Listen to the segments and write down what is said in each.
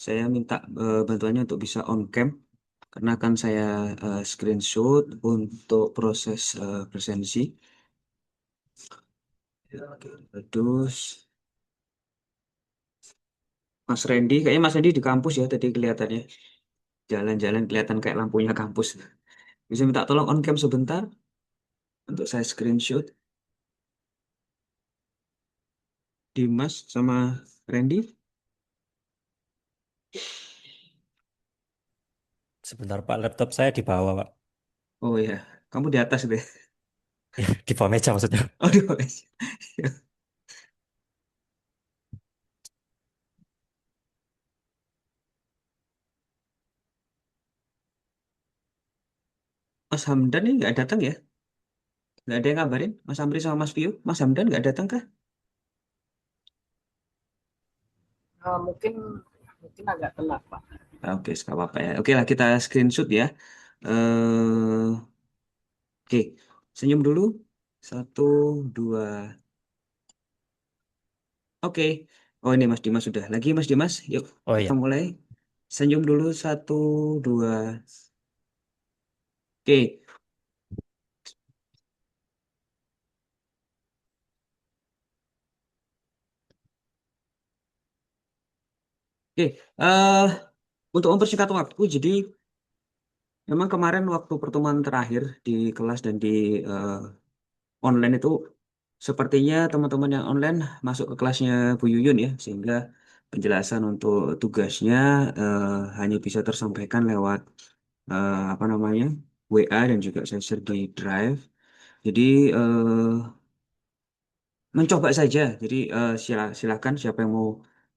Saya minta bantuannya untuk bisa on cam karena kan saya screenshot untuk proses presensi. Oke. Terus Mas Randy, kayaknya Mas Randy di kampus ya tadi kelihatannya. Jalan-jalan kelihatan kayak lampunya kampus. Bisa minta tolong on cam sebentar untuk saya screenshot. Dimas sama Randy. Sebentar Pak, laptop saya di bawah Pak. Oh ya, kamu di atas deh. Di bawah meja maksudnya. Oh di bawah. Mas Hamdan ini nggak datang ya? Nggak ada yang ngabarin? Mas Amri sama Mas Vio? Mas Hamdan nggak datang kah? Mungkin mungkin agak telat Pak. Ah, oke, nggak apa-apa ya. Oke lah, kita screenshot ya. Oke, senyum dulu. Satu, dua. Oke. Oh ini Mas Dimas sudah. Lagi Mas Dimas. Yuk, Oh kita iya. mulai. Senyum dulu. Satu, dua. Oke. Oke. Untuk mempersingkat waktu, jadi memang kemarin waktu pertemuan terakhir di kelas dan di eh, online itu sepertinya teman-teman yang online masuk ke kelasnya Bu Yuyun ya, sehingga penjelasan untuk tugasnya hanya bisa tersampaikan lewat apa namanya WA dan juga saya share di Drive. Jadi mencoba saja. Jadi silakan siapa yang mau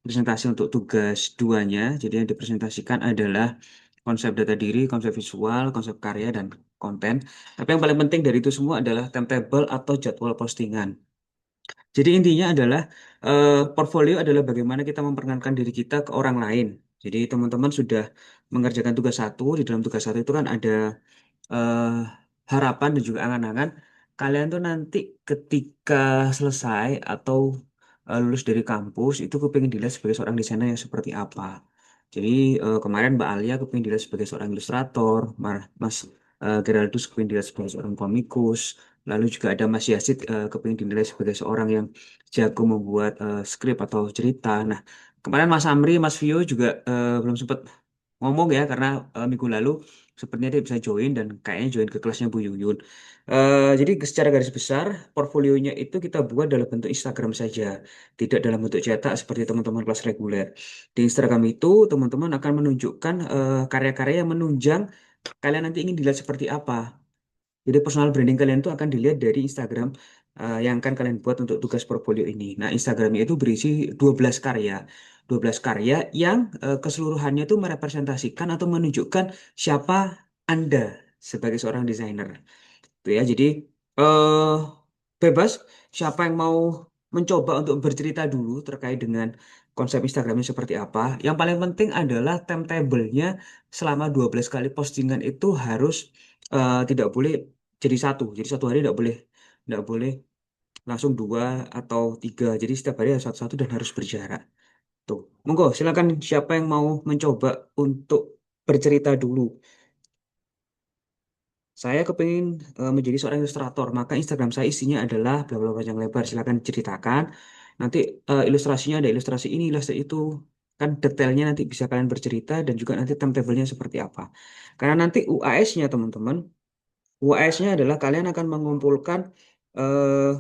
presentasi untuk tugas duanya. Jadi yang dipresentasikan adalah konsep data diri, konsep visual, konsep karya dan konten. Tapi yang paling penting dari itu semua adalah timetable atau jadwal postingan. Jadi intinya adalah portfolio adalah bagaimana kita memperkenalkan diri kita ke orang lain. Jadi teman-teman sudah mengerjakan tugas satu, di dalam tugas satu itu kan ada eh, harapan dan juga angan-angan kalian tuh nanti ketika selesai atau lulus dari kampus itu kepingin dilihat sebagai seorang desainer yang seperti apa. Jadi kemarin Mbak Alia kepingin dilihat sebagai seorang ilustrator, Mas Geraldus kepingin dilihat sebagai seorang komikus, lalu juga ada Mas Yasid kepingin dinilai sebagai seorang yang jago membuat skrip atau cerita. Nah, kemarin Mas Amri, Mas Vio juga belum sempat ngomong ya karena minggu lalu sepertinya dia bisa join dan kayaknya join ke kelasnya Bu Yuyun. Jadi secara garis besar portfolionya itu kita buat dalam bentuk Instagram saja, tidak dalam bentuk cetak seperti teman-teman kelas reguler. Di Instagram itu teman-teman akan menunjukkan karya-karya yang menunjang kalian nanti ingin dilihat seperti apa. Jadi personal branding kalian itu akan dilihat dari Instagram yang akan kalian buat untuk tugas portfolio ini. Nah, Instagramnya itu berisi 12 karya. 12 karya yang keseluruhannya itu merepresentasikan atau menunjukkan siapa Anda sebagai seorang desainer. Itu ya. Jadi eh bebas siapa yang mau mencoba untuk bercerita dulu terkait dengan konsep Instagramnya seperti apa. Yang paling penting adalah timetable-nya selama 12 kali postingan itu harus tidak boleh jadi satu. Jadi satu hari tidak boleh langsung dua atau tiga. Jadi setiap hari harus satu-satu dan harus berjarak. Tuh, monggo silakan siapa yang mau mencoba untuk bercerita dulu. Saya kepingin menjadi seorang ilustrator, maka Instagram saya isinya adalah bla bla panjang lebar. Silakan ceritakan. Nanti ilustrasinya ada ilustrasi ini, ilustrasi itu. Kan detailnya nanti bisa kalian bercerita dan juga nanti timetable-nya seperti apa. Karena nanti UAS-nya teman-teman, UAS-nya adalah kalian akan mengumpulkan eh,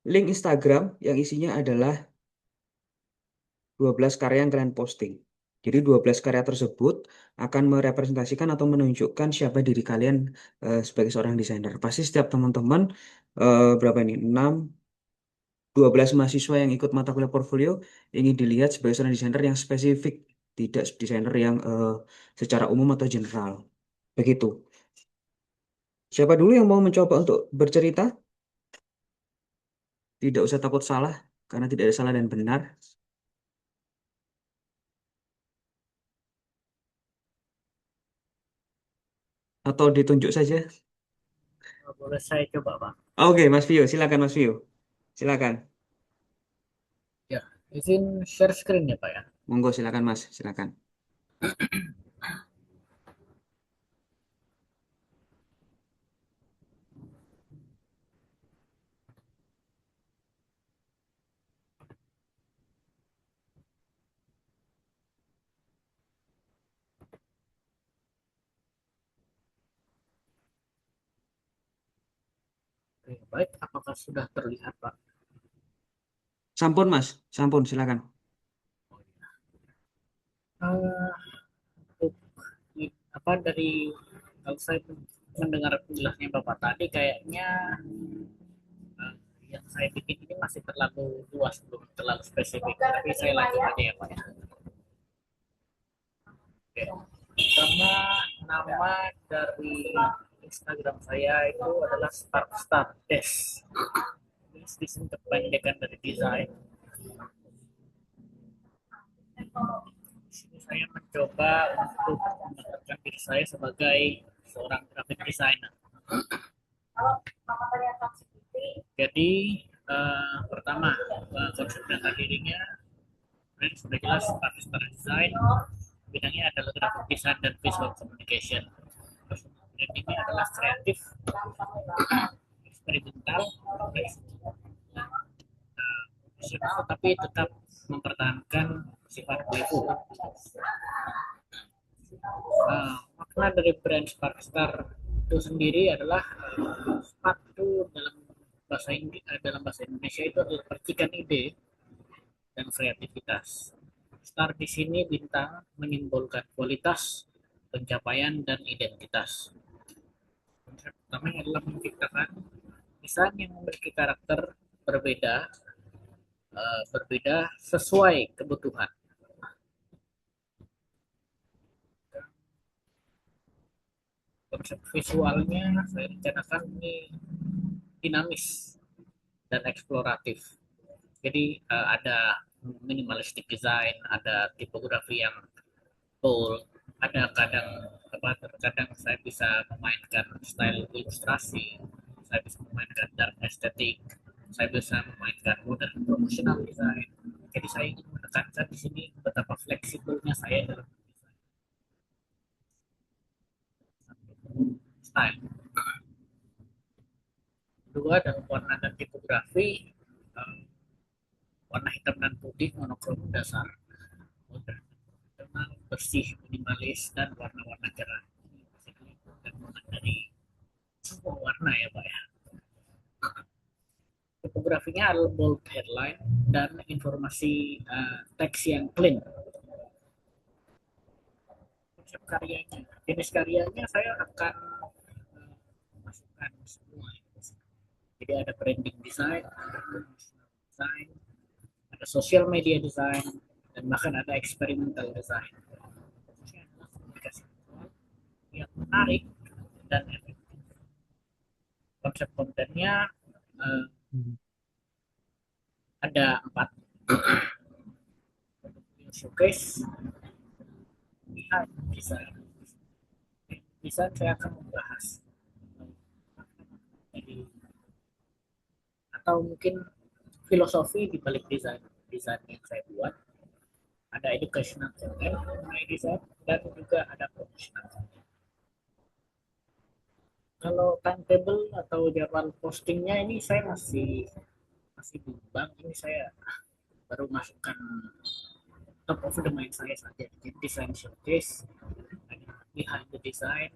link Instagram yang isinya adalah 12 karya yang kalian posting. Jadi 12 karya tersebut akan merepresentasikan atau menunjukkan siapa diri kalian sebagai seorang desainer. Pasti setiap teman-teman berapa ini? 6, 12 mahasiswa yang ikut mata kuliah portfolio ingin dilihat sebagai seorang desainer yang spesifik, tidak desainer yang secara umum atau general. Begitu. Siapa dulu yang mau mencoba untuk bercerita? Tidak usah takut salah, karena tidak ada salah dan benar. Atau ditunjuk saja. Boleh saya coba Pak? Oke, Mas Vio, silakan Mas Vio. Silakan. Ya, izin share screen ya Pak ya. Monggo silakan Mas, silakan. Oke, baik, apakah sudah terlihat, Pak? Sampun Mas, sampun silakan. Eh, untuk apa dari kalau saya mendengar penjelasannya Bapak tadi kayaknya eh, yang saya bikin ini masih terlalu luas, belum terlalu spesifik. Tapi saya lanjut aja ya Pak ya. Oke. Pertama, nama dari Instagram saya itu adalah Star Test. Ini disingkat kependekan dari desain. Di sini saya mencoba untuk menetapkan diri saya sebagai seorang graphic designer. Jadi pertama konsep data dirinya sudah jelas Star Design, bidangnya adalah graphic design dan visual communication. Terus brandingnya adalah kreatif, eksperimental, tetapi tetap mempertahankan sifat playful. Makna dari brand Sparkstar itu sendiri adalah spark itu dalam bahasa Indonesia itu adalah percikan ide dan kreativitas. Star di sini bintang menyimbolkan kualitas, pencapaian dan identitas. Konsep pertama adalah menciptakan desain yang memiliki karakter berbeda berbeda sesuai kebutuhan. Konsep visualnya saya rencanakan ini dinamis dan eksploratif. Jadi ada minimalistic design, ada tipografi yang bold, ada terkadang saya bisa memainkan style ilustrasi, saya bisa memainkan dark aesthetic, saya bisa memainkan modern promotional design. Jadi saya ingin menekankan di sini betapa fleksibelnya saya dalam style. Kedua, dalam warna dan tipografi, warna hitam dan putih monokrom dasar, modern, tenang, bersih, minimalis, dan warna-warna cerah. Gabungan dari semua warna ya Pak ya. Tipografinya adalah bold headline dan informasi teks yang clean. Konsep karyanya, jenis karyanya saya akan masukkan semua. Jadi ada branding design, ada promotional design, ada social media design, dan bahkan ada experimental design. Komunikasi yang menarik dan efektif. Konsep kontennya ada 4. Showcase, lihat desain. Desain saya akan membahas atau mungkin filosofi di balik desain yang saya buat. Ada educational content mengenai desain dan juga ada professional. Kalau timetable atau jadwal postingnya ini saya masih bimbang. Ini saya baru masukkan top of the mind saya saja. Jadi design showcase, behind the design,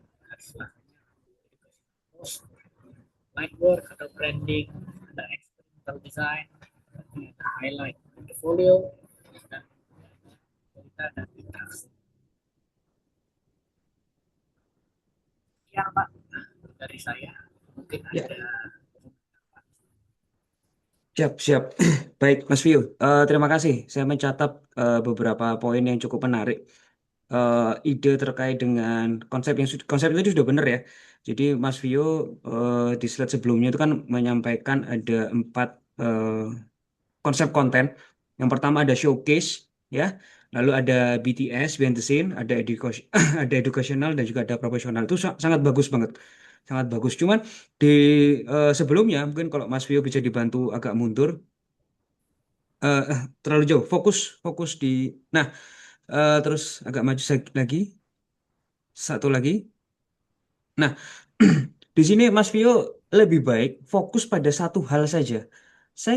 post, light work atau branding, ada experimental design, ada highlight portfolio, dan cerita dan interaksi. Ya Pak, dari saya mungkin Ya, ada. siap, siap. Baik, Mas Vio. Terima kasih. Saya mencatat beberapa poin yang cukup menarik. Ide terkait dengan konsep itu sudah benar ya. Jadi Mas Vio di slide sebelumnya itu kan menyampaikan ada 4 eh, konsep konten. Yang pertama ada showcase, ya. Lalu ada BTS, behind the scene, ada ada educational dan juga ada profesional. Itu sangat bagus banget, sangat bagus. Cuman di sebelumnya mungkin kalau Mas Vio bisa dibantu agak mundur. terlalu jauh. Fokus, fokus di. Nah, terus agak maju lagi, satu lagi. Nah, di sini Mas Vio lebih baik fokus pada satu hal saja. Saya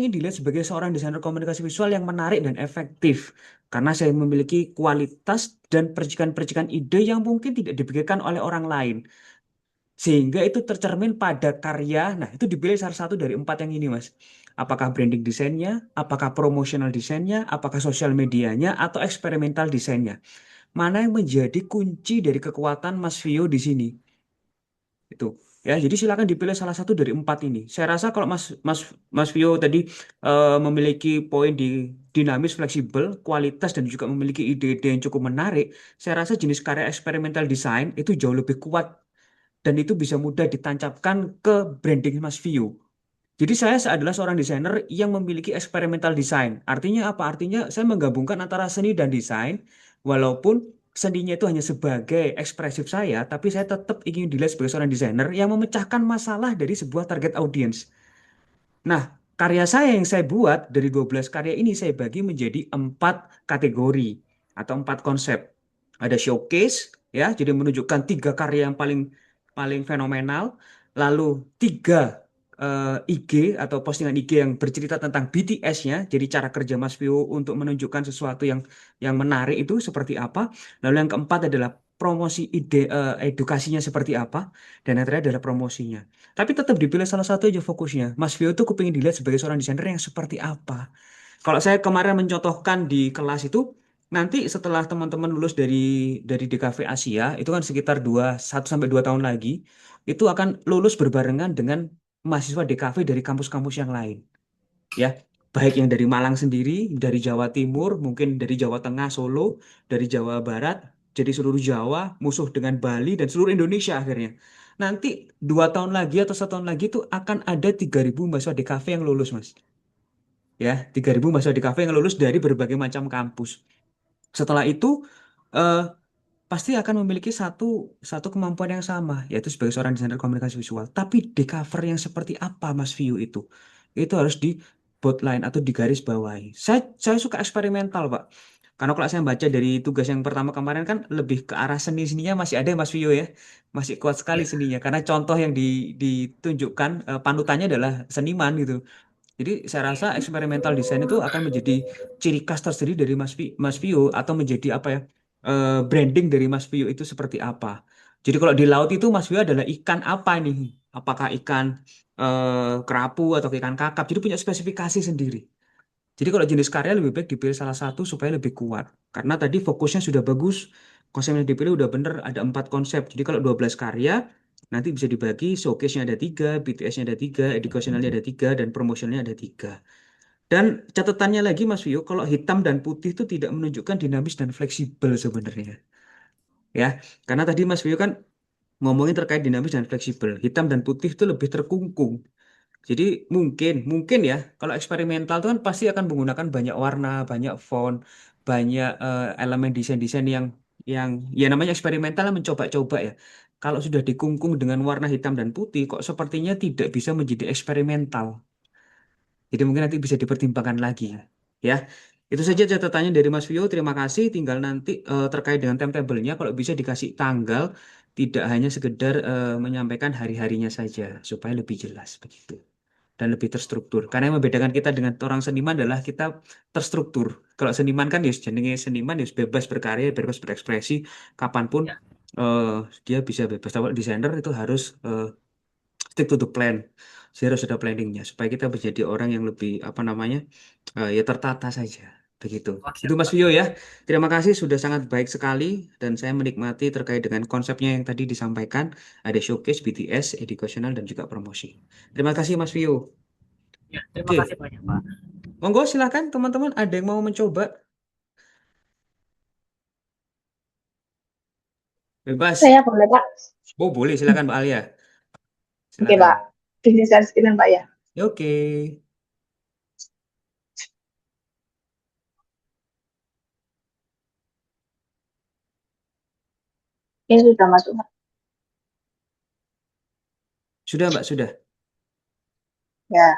ingin dilihat sebagai seorang desainer komunikasi visual yang menarik dan efektif karena saya memiliki kualitas dan percikan-percikan ide yang mungkin tidak dipikirkan oleh orang lain. Sehingga itu tercermin pada karya. Nah, itu dipilih salah satu dari empat yang ini, Mas. Apakah branding desainnya, apakah promotional desainnya, apakah sosial medianya, atau eksperimental desainnya. Mana yang menjadi kunci dari kekuatan Mas Vio di sini? Itu. Ya, jadi silakan dipilih salah satu dari empat ini. Saya rasa kalau Mas Mas Mas Vio tadi memiliki poin di dinamis, fleksibel, kualitas dan juga memiliki ide-ide yang cukup menarik, saya rasa jenis karya eksperimental design itu jauh lebih kuat dan itu bisa mudah ditancapkan ke branding Mas Vio. Jadi saya adalah seorang desainer yang memiliki eksperimental design. Artinya apa? Artinya saya menggabungkan antara seni dan desain, walaupun seninya itu hanya sebagai ekspresif saya, tapi saya tetap ingin dilihat sebagai seorang desainer yang memecahkan masalah dari sebuah target audience. Nah, karya saya yang saya buat dari 12 karya ini saya bagi menjadi 4 kategori atau 4 konsep. Ada showcase, ya, jadi menunjukkan 3 karya yang paling paling fenomenal. Lalu 3 IG atau postingan IG yang bercerita tentang BTS-nya, jadi cara kerja Mas Vio untuk menunjukkan sesuatu yang menarik itu seperti apa. Lalu yang keempat adalah promosi ide edukasinya seperti apa, dan yang terakhir adalah promosinya. Tapi tetap dipilih salah satu aja fokusnya. Mas Vio tuh kepingin dilihat sebagai seorang desainer yang seperti apa. Kalau saya kemarin mencontohkan di kelas itu, nanti setelah teman-teman lulus dari DKV Asia, itu kan sekitar 1 sampai 2 tahun lagi, itu akan lulus berbarengan dengan mahasiswa DKV dari kampus-kampus yang lain. Ya, baik yang dari Malang sendiri, dari Jawa Timur, mungkin dari Jawa Tengah, Solo, dari Jawa Barat, jadi seluruh Jawa, musuh dengan Bali, dan seluruh Indonesia akhirnya. Nanti 2 tahun lagi atau 1 tahun lagi itu akan ada 3.000 mahasiswa DKV yang lulus, Mas. Ya, 3.000 mahasiswa DKV yang lulus dari berbagai macam kampus. Setelah itu, eh, pasti akan memiliki satu satu kemampuan yang sama, yaitu sebagai seorang desainer komunikasi visual. Tapi di cover yang seperti apa, Mas View itu harus di boldline atau di garis bawahi. Saya suka eksperimental, Pak. Karena kalau saya baca dari tugas yang pertama kemarin kan lebih ke arah seni-seninya masih ada Mas View ya. Masih kuat sekali Ya, seninya karena contoh yang ditunjukkan panutannya adalah seniman gitu. Jadi saya rasa iya. eksperimental design itu akan menjadi ciri khas tersendiri dari Mas Vio atau menjadi apa ya, branding dari Mas Vio itu seperti apa. Jadi kalau di laut itu Mas Vio adalah ikan apa nih? Apakah ikan kerapu atau ikan kakap? Jadi punya spesifikasi sendiri. Jadi kalau jenis karya lebih baik dipilih salah satu supaya lebih kuat. Karena tadi fokusnya sudah bagus, konsep yang dipilih udah bener, ada 4 konsep. Jadi kalau 12 karya, nanti bisa dibagi, showcase-nya ada 3, BTS-nya ada 3, educational-nya ada 3, dan promotional-nya ada 3. Dan catatannya lagi Mas Vio, kalau hitam dan putih itu tidak menunjukkan dinamis dan fleksibel sebenarnya. Ya, karena tadi Mas Vio kan ngomongin terkait dinamis dan fleksibel. Hitam dan putih itu lebih terkungkung. Jadi mungkin ya, kalau eksperimental itu kan pasti akan menggunakan banyak warna, banyak font, banyak elemen desain-desain yang ya namanya eksperimental lah, mencoba-coba ya. Kalau sudah dikungkung dengan warna hitam dan putih, kok sepertinya tidak bisa menjadi eksperimental. Jadi mungkin nanti bisa dipertimbangkan lagi. Ya, itu saja catatannya dari Mas Vio. Terima kasih. Tinggal nanti terkait dengan timetable-nya, kalau bisa dikasih tanggal, tidak hanya sekedar menyampaikan hari-harinya saja, supaya lebih jelas begitu dan lebih terstruktur. Karena yang membedakan kita dengan orang seniman adalah kita terstruktur. Kalau seniman kan ya jenenge seniman ya bebas berkarya, bebas berekspresi kapanpun Ya, eh, dia bisa bebas. Tapi kalau desainer itu harus stick to the plan. Jadi harus ada planningnya supaya kita menjadi orang yang lebih apa namanya ya tertata saja. Begitu. Itu Mas konsep. Vio ya. Terima kasih sudah sangat baik sekali dan saya menikmati terkait dengan konsepnya yang tadi disampaikan. Ada showcase, BTS, educational dan juga promosi. Terima kasih Mas Vio. Ya, terima kasih Oke, banyak, Pak. monggo silakan teman-teman ada yang mau mencoba bebas. Saya boleh, Pak. Oh boleh silakan Mbak Alia. Oke, Pak. Silakan. Bisnis dan skill, Pak ya. Ya, oke. Ini sudah masuk, Pak. Sudah Mbak, sudah. Ya,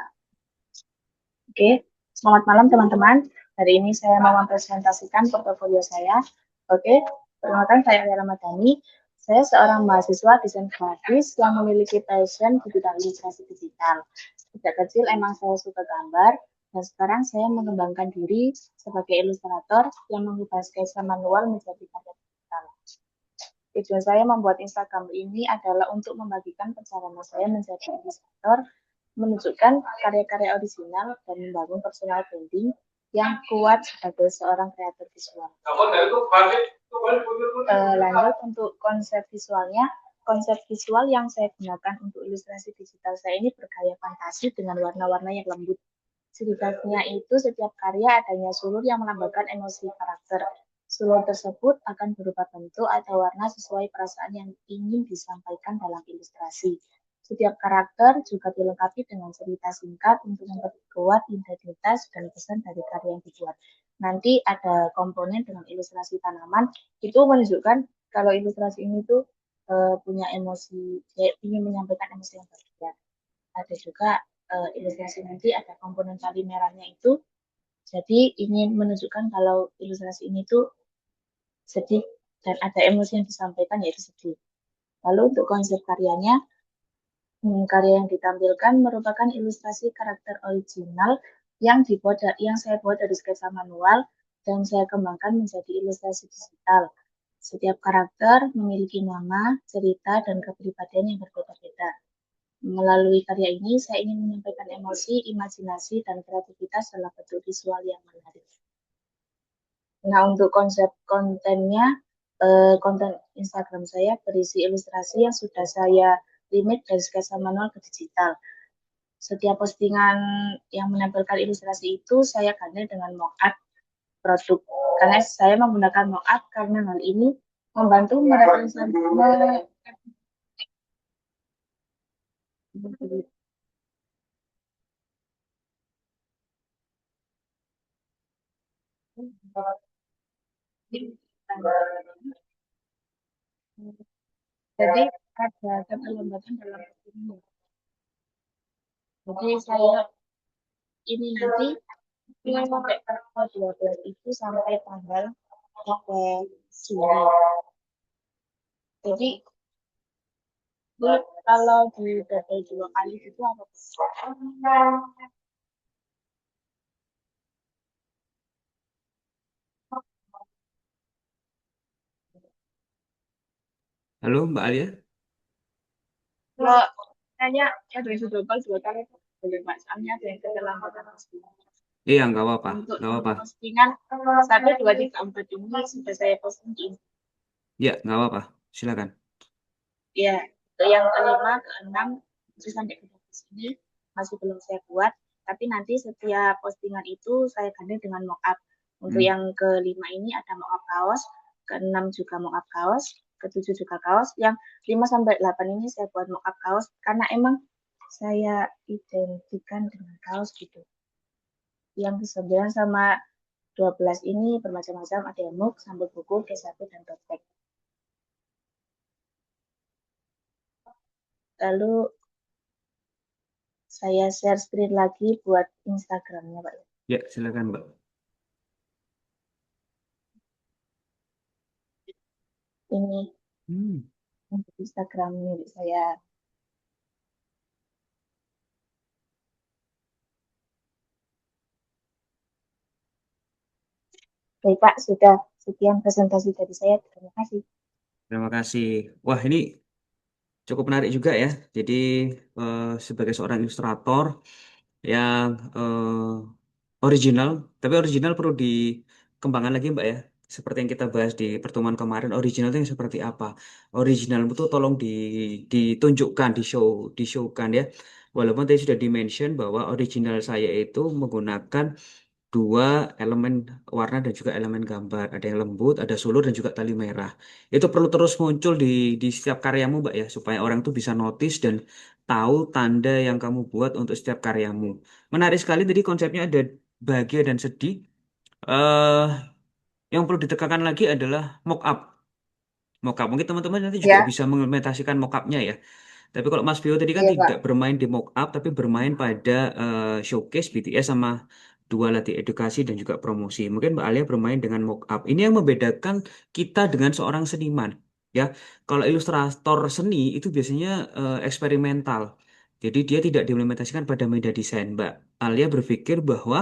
oke. Selamat malam teman-teman. Hari ini saya mau mempresentasikan portofolio saya. Oke, perkenalkan saya Alia Ramadhani. Saya seorang mahasiswa desain grafis yang memiliki passion di bidang ilustrasi digital. Sejak kecil emang saya suka gambar, dan sekarang saya mengembangkan diri sebagai ilustrator yang mengubah sketsa manual menjadi karya digital. Tujuan saya membuat Instagram ini adalah untuk membagikan perjalanan saya menjadi ilustrator, menunjukkan karya-karya original, dan membangun personal branding yang kuat sebagai seorang kreator visual. Lanjut untuk konsep visualnya. Konsep visual yang saya gunakan untuk ilustrasi digital saya ini bergaya fantasi dengan warna-warna yang lembut. Ciri khasnya itu setiap karya adanya sulur yang melambangkan emosi karakter. Sulur tersebut akan berupa bentuk atau warna sesuai perasaan yang ingin disampaikan dalam ilustrasi. Setiap karakter juga dilengkapi dengan cerita singkat untuk memperkuat identitas dan pesan dari karya yang dibuat. Nanti ada komponen dengan ilustrasi tanaman, itu menunjukkan kalau ilustrasi ini tuh punya emosi, ingin menyampaikan emosi yang berbeda. Ada juga ilustrasi nanti ada komponen tali merahnya itu, jadi ingin menunjukkan kalau ilustrasi ini tuh sedih dan ada emosi yang disampaikan yaitu sedih. Lalu untuk konsep karyanya, karya yang ditampilkan merupakan ilustrasi karakter original yang saya buat dari sketsa manual dan saya kembangkan menjadi ilustrasi digital. Setiap karakter memiliki nama, cerita, dan kepribadian yang berbeda-beda. Melalui karya ini, saya ingin menyampaikan emosi, imajinasi, dan kreativitas dalam bentuk visual yang menarik. Nah, untuk konsep kontennya, konten Instagram saya berisi ilustrasi yang sudah saya limit dari sketsa manual ke digital. Setiap postingan yang menampilkan ilustrasi itu saya ganti dengan mockup produk. Karena saya menggunakan mockup karena hal ini membantu merepresentasikan jadi ada keterlambatan dalam ini. Jadi saya ini nanti sampai tanggal 12 itu sampai tanggal Juli. Jadi kalau di double 2 kali itu apa? Halo Mbak Alia? Kalau tanya ya dari double 2 kali itu boleh Mbak, soalnya ada yang keterlambatan postingan. Iya, nggak apa-apa, Untuk nggak apa-apa. postingan 1, 2, 3, 4 ini sudah saya posting di Ya, nggak apa-apa. Silakan. ya, untuk yang kelima, keenam, terus sampai ke sini masih belum saya buat, tapi nanti setiap postingan itu saya ganti dengan mockup. Untuk yang kelima ini ada mockup kaos, keenam juga mockup kaos, ketujuh juga kaos, yang 5 sampai 8 ini saya buat mockup kaos karena emang saya identikan dengan kaos gitu. Yang ke-9 sama 12 ini bermacam-macam, ada yang mug, sambal buku, K1, dan tote bag. Lalu saya share screen lagi buat Instagramnya, Pak. Ya, silakan Mbak. Ini Hmm. untuk Instagram milik saya. Baik, Pak, sudah sekian presentasi dari saya. Terima kasih. Terima kasih. Wah, ini cukup menarik juga ya. Jadi sebagai seorang ilustrator yang original, tapi original perlu dikembangkan lagi Mbak ya. Seperti yang kita bahas di pertemuan kemarin, original itu yang seperti apa? Original itu tolong ditunjukkan, di-showkan ya. Walaupun tadi sudah di-mention bahwa original saya itu menggunakan dua elemen warna dan juga elemen gambar. Ada yang lembut, ada sulur dan juga tali merah. Itu perlu terus muncul di setiap karyamu, Mbak ya, supaya orang tuh bisa notice dan tahu tanda yang kamu buat untuk setiap karyamu. Menarik sekali tadi konsepnya ada bahagia dan sedih. eh yang perlu ditekankan lagi adalah mock up. Mock up. Mungkin teman-teman nanti juga Ya, bisa mengimplementasikan mock up-nya ya. Tapi kalau Mas Bio tadi kan iya, Pak. tidak bermain di mock up, tapi bermain pada showcase BTS sama dua latih edukasi dan juga promosi. Mungkin Mbak Alia bermain dengan mock-up. Ini yang membedakan kita dengan seorang seniman. Ya, kalau ilustrator seni itu biasanya eksperimental. Jadi dia tidak diimplementasikan pada media desain. Mbak Alia berpikir bahwa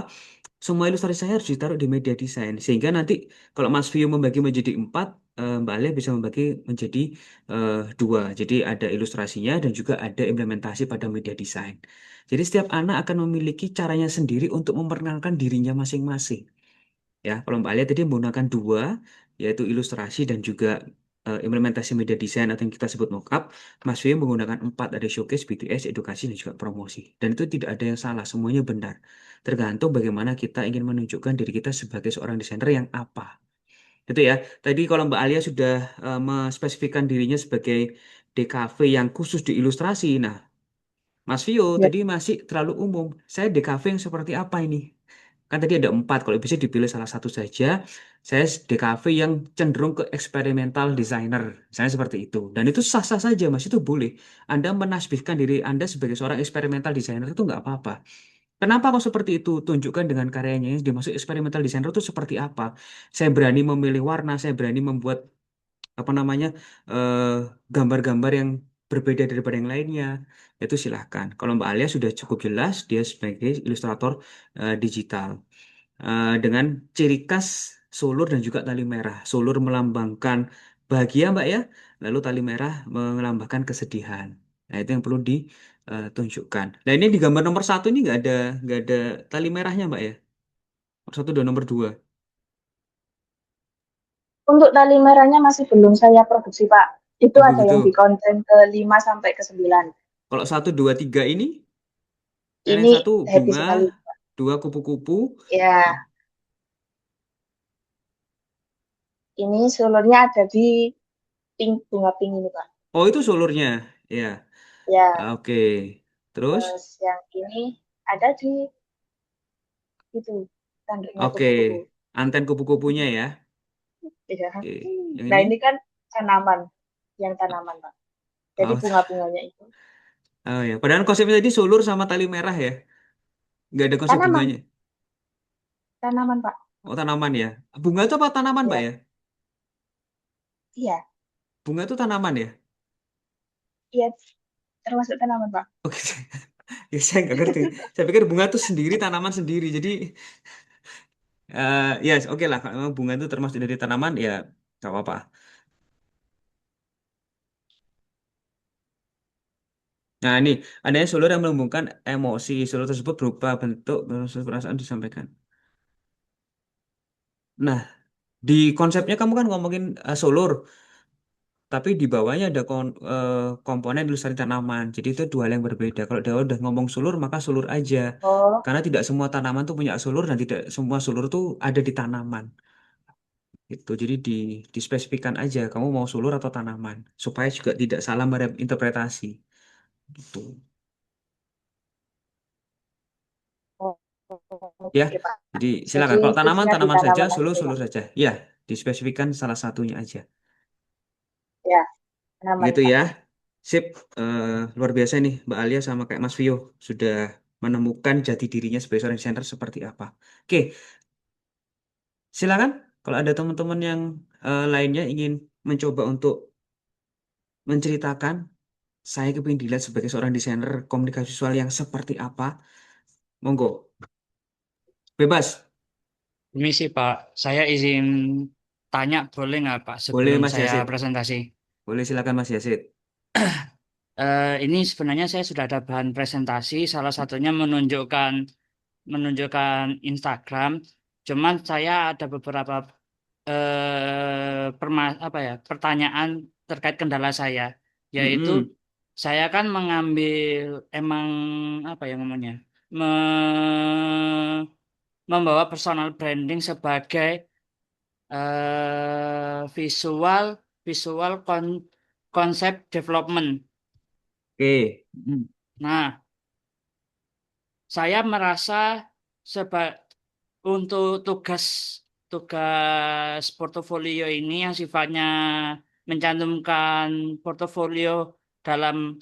semua ilustrasi saya harus ditaruh di media desain sehingga nanti kalau Mas Vio membagi menjadi 4, Mbak Alia bisa membagi menjadi 2. Jadi ada ilustrasinya dan juga ada implementasi pada media desain. Jadi setiap anak akan memiliki caranya sendiri untuk memperkenalkan dirinya masing-masing. Ya, kalau Mbak Alia tadi menggunakan 2, yaitu ilustrasi dan juga implementasi media desain atau yang kita sebut mockup. Mas Vio menggunakan 4, ada showcase, BTS, edukasi, dan juga promosi. Dan itu tidak ada yang salah, semuanya benar. Tergantung bagaimana kita ingin menunjukkan diri kita sebagai seorang desainer yang apa. Itu ya. Tadi kalau Mbak Alia sudah mespesifikkan dirinya sebagai DKV yang khusus di ilustrasi. Nah, Mas Vio Ya. tadi masih terlalu umum. Saya DKV yang seperti apa ini? Kan tadi ada 4, kalau bisa dipilih salah satu saja. Saya DKV yang cenderung ke eksperimental designer. Saya seperti itu. Dan itu sah-sah saja, Mas. Itu boleh. Anda menasbihkan diri Anda sebagai seorang eksperimental designer itu nggak apa-apa. Kenapa kok seperti itu? Tunjukkan dengan karyanya yang dimaksud eksperimental designer itu seperti apa. Saya berani memilih warna, saya berani membuat apa namanya eh, gambar-gambar yang berbeda daripada yang lainnya. Itu silahkan. Kalau Mbak Alia sudah cukup jelas, dia sebagai ilustrator digital dengan ciri khas sulur dan juga tali merah. Sulur melambangkan bahagia, Mbak ya, lalu tali merah melambangkan kesedihan. Nah, itu yang perlu ditunjukkan. Nah, ini di gambar nomor 1 ini nggak ada tali merahnya, Mbak ya. Nomor 1 dan nomor 2. Untuk tali merahnya masih belum saya produksi, Pak. Itu Oh ada begitu. yang di konten ke-5 sampai ke-9. Kalau 1, 2, 3 ini, yang Ini satu happy bunga, sekali. 2 kupu-kupu. Ya, ini sulurnya ada di bunga pink ini, Pak. Oh, itu sulurnya. Ya, Ya, oke. Terus, terus yang ini ada di itu tanduknya oke. kupu-kupu. Anten kupu-kupunya ya. Ya. Oke. Yang Nah, ini? ini kan yang tanaman, Pak. Jadi Oh, bunga-bunganya itu oh ya. Padahal konsepnya tadi sulur sama tali merah ya. Nggak ada konsep tanaman, bunganya. tanaman, Pak. Oh, tanaman ya. Bunga itu apa tanaman, Mbak Ya, ya? iya, Bunga itu tanaman ya? iya termasuk tanaman, Pak. Oke, ya, saya nggak ngerti. Saya pikir bunga itu sendiri, tanaman sendiri. Jadi, ya oke lah. Kalau memang bunga itu termasuk dari tanaman, ya nggak apa-apa. Nah, ini adanya sulur yang melambungkan emosi. Sulur tersebut berupa bentuk perasaan disampaikan. Nah, di konsepnya kamu kan ngomongin sulur, tapi di bawahnya ada komponen ilustrasi tanaman. Jadi itu dua hal yang berbeda. Kalau dia udah ngomong sulur, maka sulur aja. Oh, Karena tidak semua tanaman tuh punya sulur dan tidak semua sulur tuh ada di tanaman. Itu jadi dispesifikan aja kamu mau sulur atau tanaman supaya juga tidak salah interpretasi. Gitu. oh, Ya. oke, Pak. Jadi Jadi silakan. Kalau tanaman fixnya di tanaman saja, tanaman sulur aja, Pak. sulur saja. Ya, dispesifikan salah satunya aja. Ya, tanaman, Gitu Pak. ya. Sip, luar biasa nih Mbak Alia sama kayak Mas Vio sudah menemukan jati dirinya sebagai seorang desainer seperti apa. Oke, silakan kalau ada teman-teman yang lainnya ingin mencoba untuk menceritakan saya kepingin dilihat sebagai seorang desainer komunikasi visual yang seperti apa, monggo, bebas, Permisi Pak, saya izin tanya boleh nggak Pak boleh sebelum Mas saya Yasid, presentasi? boleh silakan Mas Yasid. Ini sebenarnya saya sudah ada bahan presentasi, salah satunya menunjukkan Instagram. Cuman saya ada beberapa pertanyaan terkait kendala saya, yaitu Mm-mm. saya kan mengambil emang apa ya ngomongnya, me- membawa personal branding sebagai visual visual konsep development. Oke, Mm. Nah, saya merasa seba untuk tugas tugas portofolio ini yang sifatnya mencantumkan portofolio dalam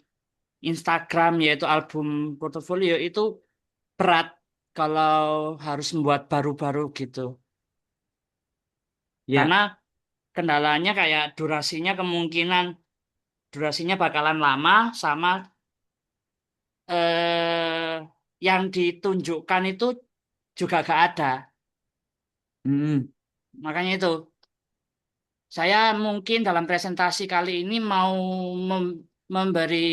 Instagram yaitu album portofolio itu berat kalau harus membuat baru-baru gitu. Ya, Karena kendalanya kayak durasinya bakalan lama sama eh, yang ditunjukkan itu juga gak ada. mm, Makanya itu saya mungkin dalam presentasi kali ini mau memberi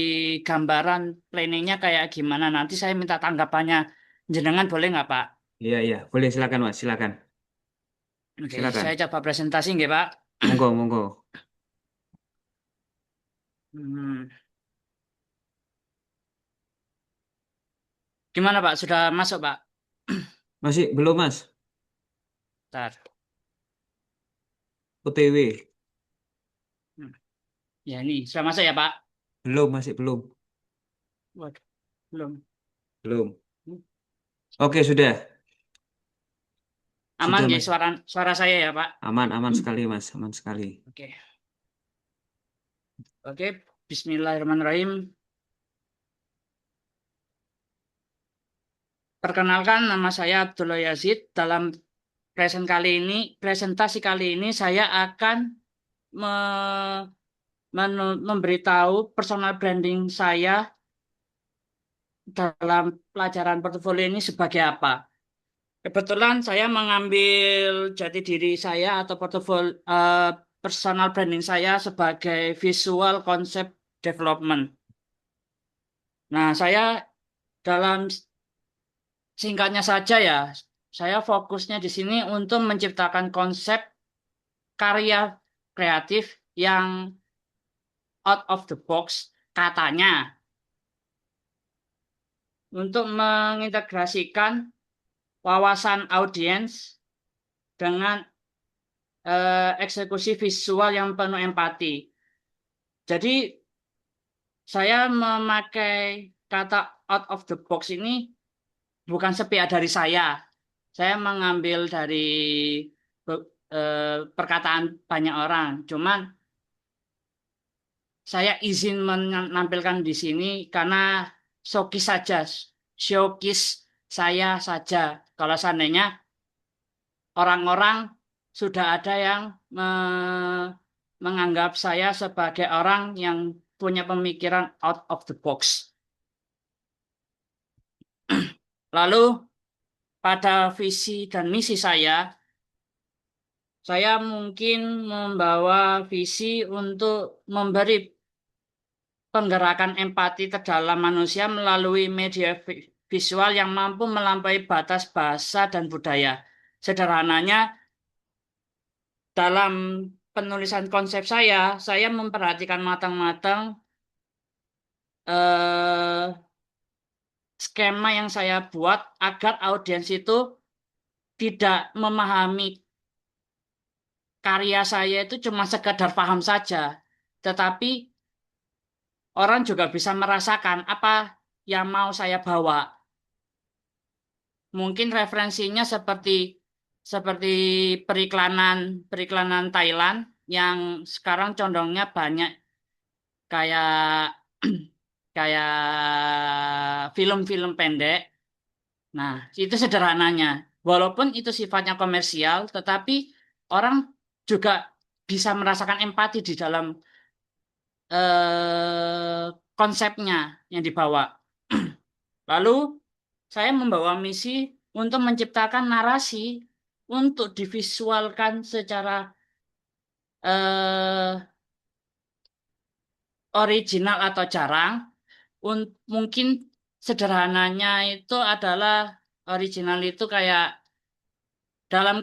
gambaran planningnya kayak gimana. Nanti saya minta tanggapannya. Jenengan boleh nggak, Pak? iya, iya, boleh silakan Mas, silakan, Oke, saya silakan. coba presentasi nggak, Pak? Monggo, monggo. Hmm. Gimana, Pak? Sudah masuk, Pak? Masih belum Mas? Bentar. OTW. Hmm. Ya, ini sudah masuk ya, Pak? Belum, masih belum. Waduh, belum. Belum. Hmm. Oke, sudah. Aman Sudah nggih Mas. suara suara saya ya, Pak? Aman, aman sekali Mas, aman sekali. Oke. Oke, Bismillahirrahmanirrahim. Perkenalkan, nama saya Abdullah Yazid. Dalam presentasi kali ini saya akan memberitahu personal branding saya dalam pelajaran portofolio ini sebagai apa. Kebetulan saya mengambil jati diri saya atau personal branding saya sebagai visual concept development. Nah, saya dalam singkatnya saja ya, saya fokusnya di sini untuk menciptakan konsep karya kreatif yang out of the box katanya untuk mengintegrasikan wawasan audiens dengan eksekusi visual yang penuh empati. Jadi saya memakai kata out of the box ini bukan sepihak dari saya. Saya mengambil dari perkataan banyak orang. Cuman saya izin menampilkan di sini karena showcase saja, showcase saya saja. Kalau seandainya orang-orang sudah ada yang menganggap saya sebagai orang yang punya pemikiran out of the box. Lalu pada visi dan misi saya mungkin membawa visi untuk memberi penggerakan empati terdalam manusia melalui media visual yang mampu melampaui batas bahasa dan budaya. Sederhananya, dalam penulisan konsep saya memperhatikan matang-matang eh, skema yang saya buat agar audiens itu tidak memahami karya saya itu cuma sekedar paham saja, tetapi orang juga bisa merasakan apa yang mau saya bawa. Mungkin referensinya seperti periklanan Thailand yang sekarang condongnya banyak kayak kayak film-film pendek. Nah, itu sederhananya. Walaupun itu sifatnya komersial, tetapi orang juga bisa merasakan empati di dalam konsepnya yang dibawa. Lalu saya membawa misi untuk menciptakan narasi untuk divisualkan secara eh, original atau jarang. Mungkin sederhananya itu adalah original itu kayak dalam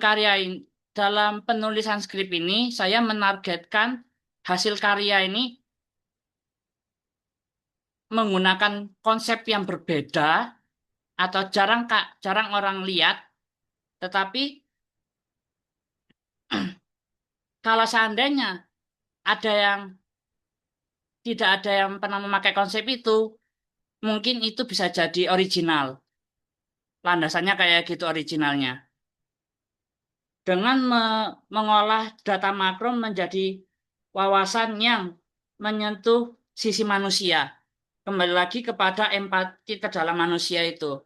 dalam penulisan skrip ini saya menargetkan hasil karya ini menggunakan konsep yang berbeda atau jarang orang lihat, tetapi kalau seandainya ada yang tidak ada yang pernah memakai konsep itu, mungkin itu bisa jadi original. Landasannya kayak gitu originalnya. Dengan mengolah data makro menjadi wawasan yang menyentuh sisi manusia. Kembali lagi kepada empati ke dalam manusia itu.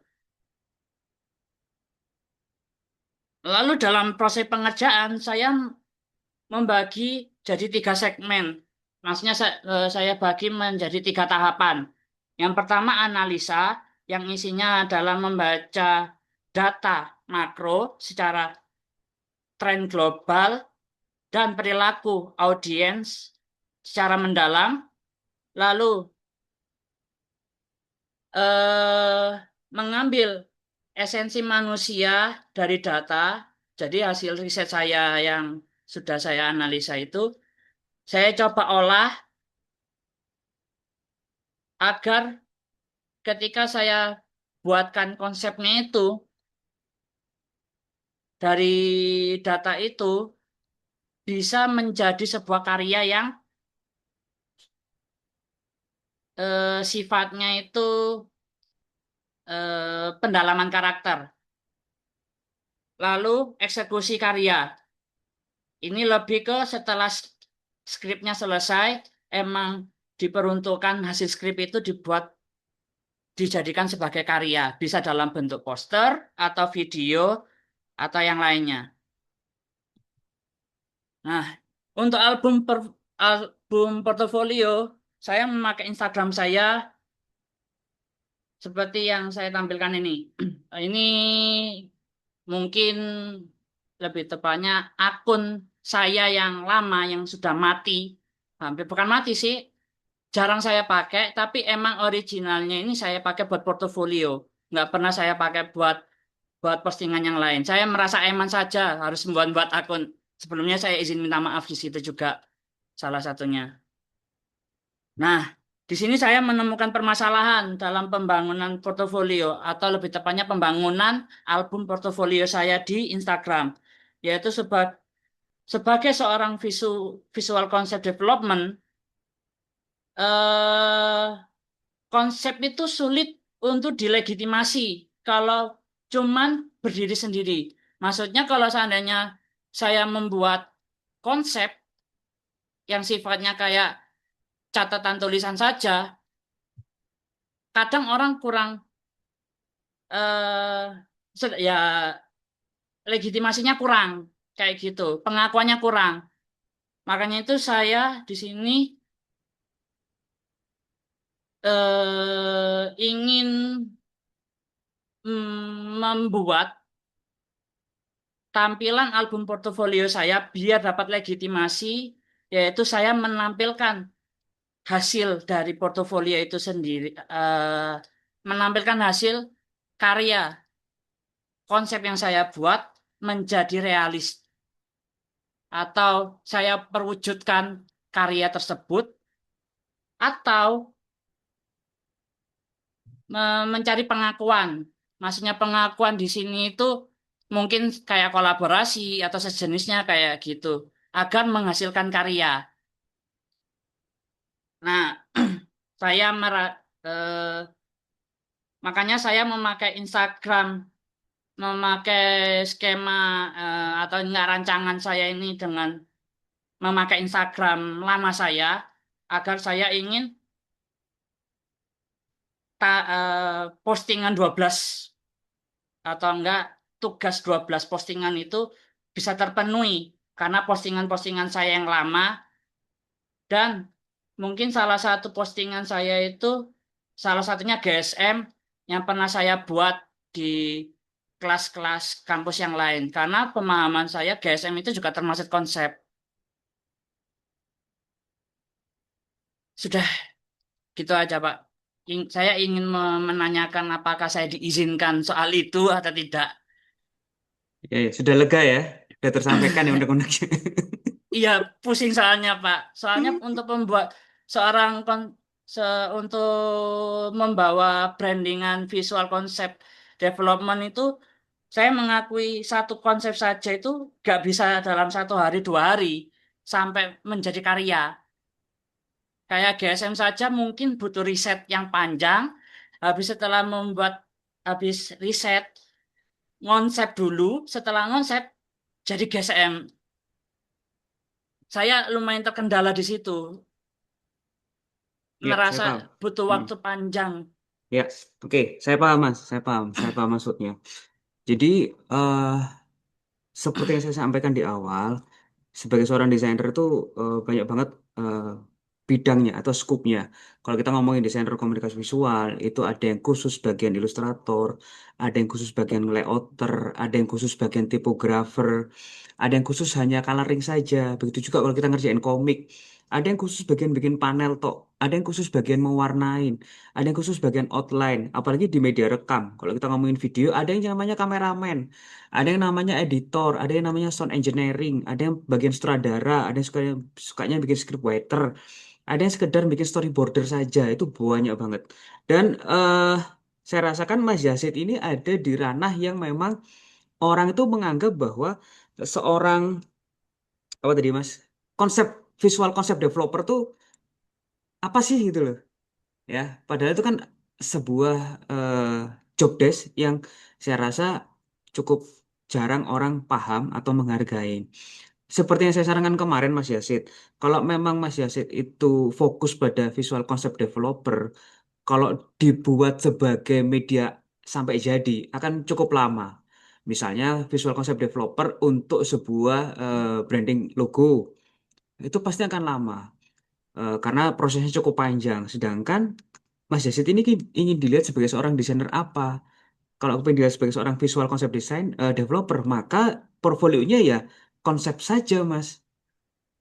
Lalu dalam proses pengerjaan saya membagi jadi 3 segmen. Maksudnya saya bagi menjadi 3 tahapan. Yang pertama analisa, yang isinya adalah membaca data makro secara tren global dan perilaku audiens secara mendalam, lalu eh, mengambil esensi manusia dari data. Jadi hasil riset saya yang sudah saya analisa itu, saya coba olah agar ketika saya buatkan konsepnya itu dari data itu bisa menjadi sebuah karya yang sifatnya itu pendalaman karakter. Lalu eksekusi karya. Ini lebih ke setelah skripnya selesai, emang diperuntukkan hasil skrip itu dijadikan sebagai karya. Bisa dalam bentuk poster atau video atau yang lainnya. Nah, untuk album portofolio, saya memakai Instagram saya seperti yang saya tampilkan ini. Ini mungkin lebih tepatnya akun saya yang lama yang sudah mati. Hampir bukan mati sih, jarang saya pakai, tapi emang originalnya ini saya pakai buat portofolio. Nggak pernah saya pakai buat buat postingan yang lain. Saya merasa eman saja harus membuat akun. Sebelumnya saya izin minta maaf di situ juga salah satunya. Nah, di sini saya menemukan permasalahan dalam pembangunan portofolio atau lebih tepatnya pembangunan album portofolio saya di Instagram, yaitu sebagai seorang visual concept development, eh, konsep itu sulit untuk dilegitimasi kalau cuman berdiri sendiri. Maksudnya kalau seandainya saya membuat konsep yang sifatnya kayak catatan tulisan saja, kadang orang kurang ya legitimasinya kurang kayak gitu, pengakuannya kurang. Makanya itu saya di sini ingin membuat tampilan album portofolio saya biar dapat legitimasi, yaitu saya menampilkan hasil dari portofolio itu sendiri, menampilkan hasil karya konsep yang saya buat menjadi realis, atau saya perwujudkan karya tersebut, atau mencari pengakuan. Maksudnya pengakuan di sini itu mungkin kayak kolaborasi atau sejenisnya kayak gitu, agar menghasilkan karya. Nah, saya makanya saya memakai Instagram, memakai skema atau enggak rancangan saya ini dengan memakai Instagram lama saya, agar saya ingin postingan 12 atau enggak tugas 12 postingan itu bisa terpenuhi karena postingan-postingan saya yang lama, dan mungkin salah satu postingan saya itu salah satunya GSM yang pernah saya buat di kelas-kelas kampus yang lain, karena pemahaman saya GSM itu juga termasuk konsep. Sudah gitu aja Pak. Saya ingin menanyakan apakah saya diizinkan soal itu atau tidak. Ya, sudah lega ya, sudah tersampaikan ya undang-undangnya. Iya, pusing soalnya Pak. Soalnya untuk membuat seorang untuk membawa brandingan visual konsep development itu, saya mengakui satu konsep saja itu gak bisa dalam 1 hari 2 hari sampai menjadi karya. Kayak GSM saja mungkin butuh riset yang panjang. Habis riset, ngonsep dulu. Setelah ngonsep, jadi GSM. Saya lumayan terkendala di situ. Ya, saya Ngerasa paham. butuh Hmm. waktu panjang. Ya, oke, saya paham Mas, saya paham maksudnya. Jadi seperti yang saya sampaikan di awal, sebagai seorang desainer itu banyak banget eh, bidangnya atau skupnya. Kalau kita ngomongin desainer komunikasi visual, itu ada yang khusus bagian ilustrator, ada yang khusus bagian layouter, ada yang khusus bagian tipografer, ada yang khusus hanya coloring saja. Begitu juga kalau kita ngerjain komik, ada yang khusus bagian bikin panel tok, ada yang khusus bagian mewarnain, ada yang khusus bagian outline, apalagi di media rekam. Kalau kita ngomongin video, ada yang namanya kameramen, ada yang namanya editor, ada yang namanya sound engineering, ada yang bagian sutradara, ada yang sukanya bikin scriptwriter, ada yang sekedar bikin storyboarder saja. Itu banyak banget. Dan saya rasakan Mas Yasid ini ada di ranah yang memang orang itu menganggap bahwa seorang apa tadi Mas, konsep visual konsep developer tuh apa sih gitu loh ya. Padahal itu kan sebuah eh, job desk yang saya rasa cukup jarang orang paham atau menghargai. Seperti yang saya sarankan kemarin Mas Yasid, kalau memang Mas Yasid itu fokus pada visual concept developer, kalau dibuat sebagai media sampai jadi akan cukup lama. Misalnya visual concept developer untuk sebuah branding logo, itu pasti akan lama karena prosesnya cukup panjang. Sedangkan Mas Yasid ini ingin dilihat sebagai seorang desainer apa? Kalau aku pengen dilihat sebagai seorang visual concept design developer, maka portfolionya ya konsep saja, Mas.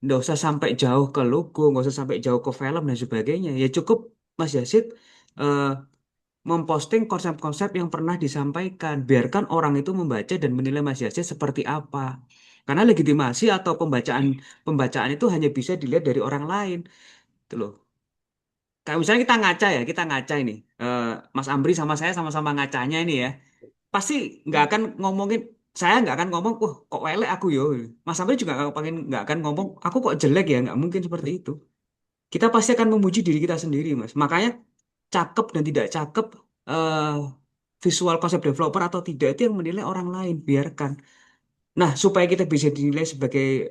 Nggak usah sampai jauh ke logo, nggak usah sampai jauh ke film dan sebagainya. Ya cukup Mas Yasid eh, memposting konsep-konsep yang pernah disampaikan. Biarkan orang itu membaca dan menilai Mas Yasid seperti apa. Karena legitimasi atau pembacaan pembacaan itu hanya bisa dilihat dari orang lain. Gitu loh. Kayak misalnya kita ngaca ini. Eh, Mas Amri sama saya sama-sama ngacanya ini ya. Pasti nggak akan ngomongin, saya nggak akan ngomong, wah kok welek aku yo. Mas Amri juga nggak akan ngomong, aku kok jelek ya. Nggak mungkin seperti itu. Kita pasti akan memuji diri kita sendiri, Mas. Makanya cakep dan tidak cakep eh, visual concept developer atau tidak itu yang menilai orang lain. Biarkan. Nah, supaya kita bisa dinilai sebagai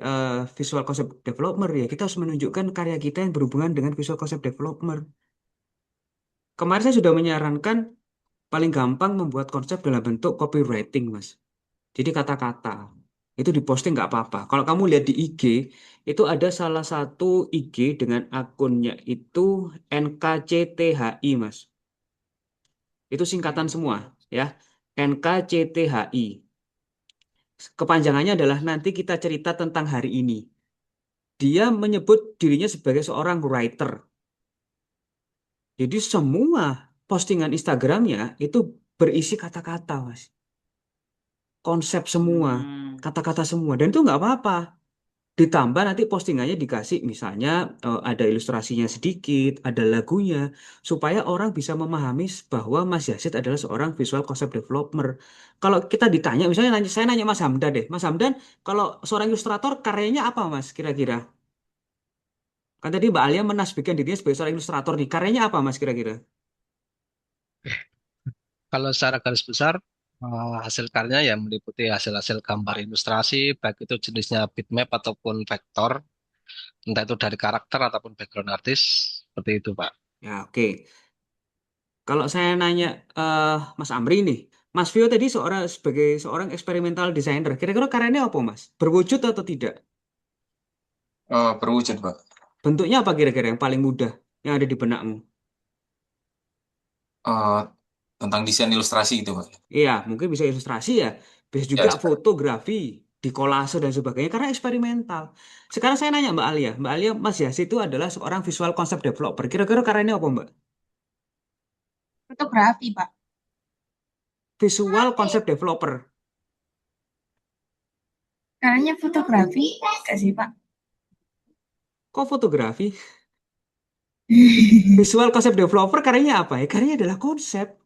visual concept developer ya, kita harus menunjukkan karya kita yang berhubungan dengan visual concept developer. Kemarin saya sudah menyarankan paling gampang membuat konsep dalam bentuk copywriting, Mas. Jadi kata-kata itu diposting nggak apa-apa. Kalau kamu lihat di IG, itu ada salah satu IG dengan akunnya itu NKCTHI, Mas. Itu singkatan semua, ya. NKCTHI. Kepanjangannya adalah nanti kita cerita tentang hari ini. Dia menyebut dirinya sebagai seorang writer. Jadi semua postingan Instagramnya itu berisi kata-kata, Mas. Konsep semua, Hmm. kata-kata semua. Dan itu nggak apa-apa. Ditambah nanti postingannya dikasih misalnya ada ilustrasinya sedikit, ada lagunya, supaya orang bisa memahami bahwa Mas Yasid adalah seorang visual concept developer. Kalau kita ditanya, misalnya saya nanya Mas Hamdan deh, Mas Hamdan, kalau seorang ilustrator karyanya apa Mas kira-kira? Kan tadi Mbak Alia menasbihkan dirinya sebagai seorang ilustrator nih, karyanya apa Mas kira-kira? Kalau secara garis besar, hasil karya ya meliputi hasil-hasil gambar ilustrasi, baik itu jenisnya bitmap ataupun vektor, entah itu dari karakter ataupun background artis, seperti itu, Pak. Ya oke. Kalau saya nanya Mas Amri nih, Mas Vio tadi sebagai seorang eksperimental designer, kira-kira karyanya apa Mas? Berwujud atau tidak? Berwujud, Pak. Bentuknya apa kira-kira yang paling mudah yang ada di benakmu? Eh, tentang desain ilustrasi gitu, Pak. Iya, mungkin bisa ilustrasi ya, bisa Ya, juga fotografi, di kolase dan sebagainya karena eksperimental. Sekarang saya nanya Mbak Alia, Mas Yasi itu adalah seorang visual concept developer. Kira-kira karyanya apa Mbak? Fotografi, Pak. Visual concept developer. Caranya fotografi, gak sih, Pak? Kok fotografi? Visual concept developer karyanya apa ya? Karyanya adalah konsep.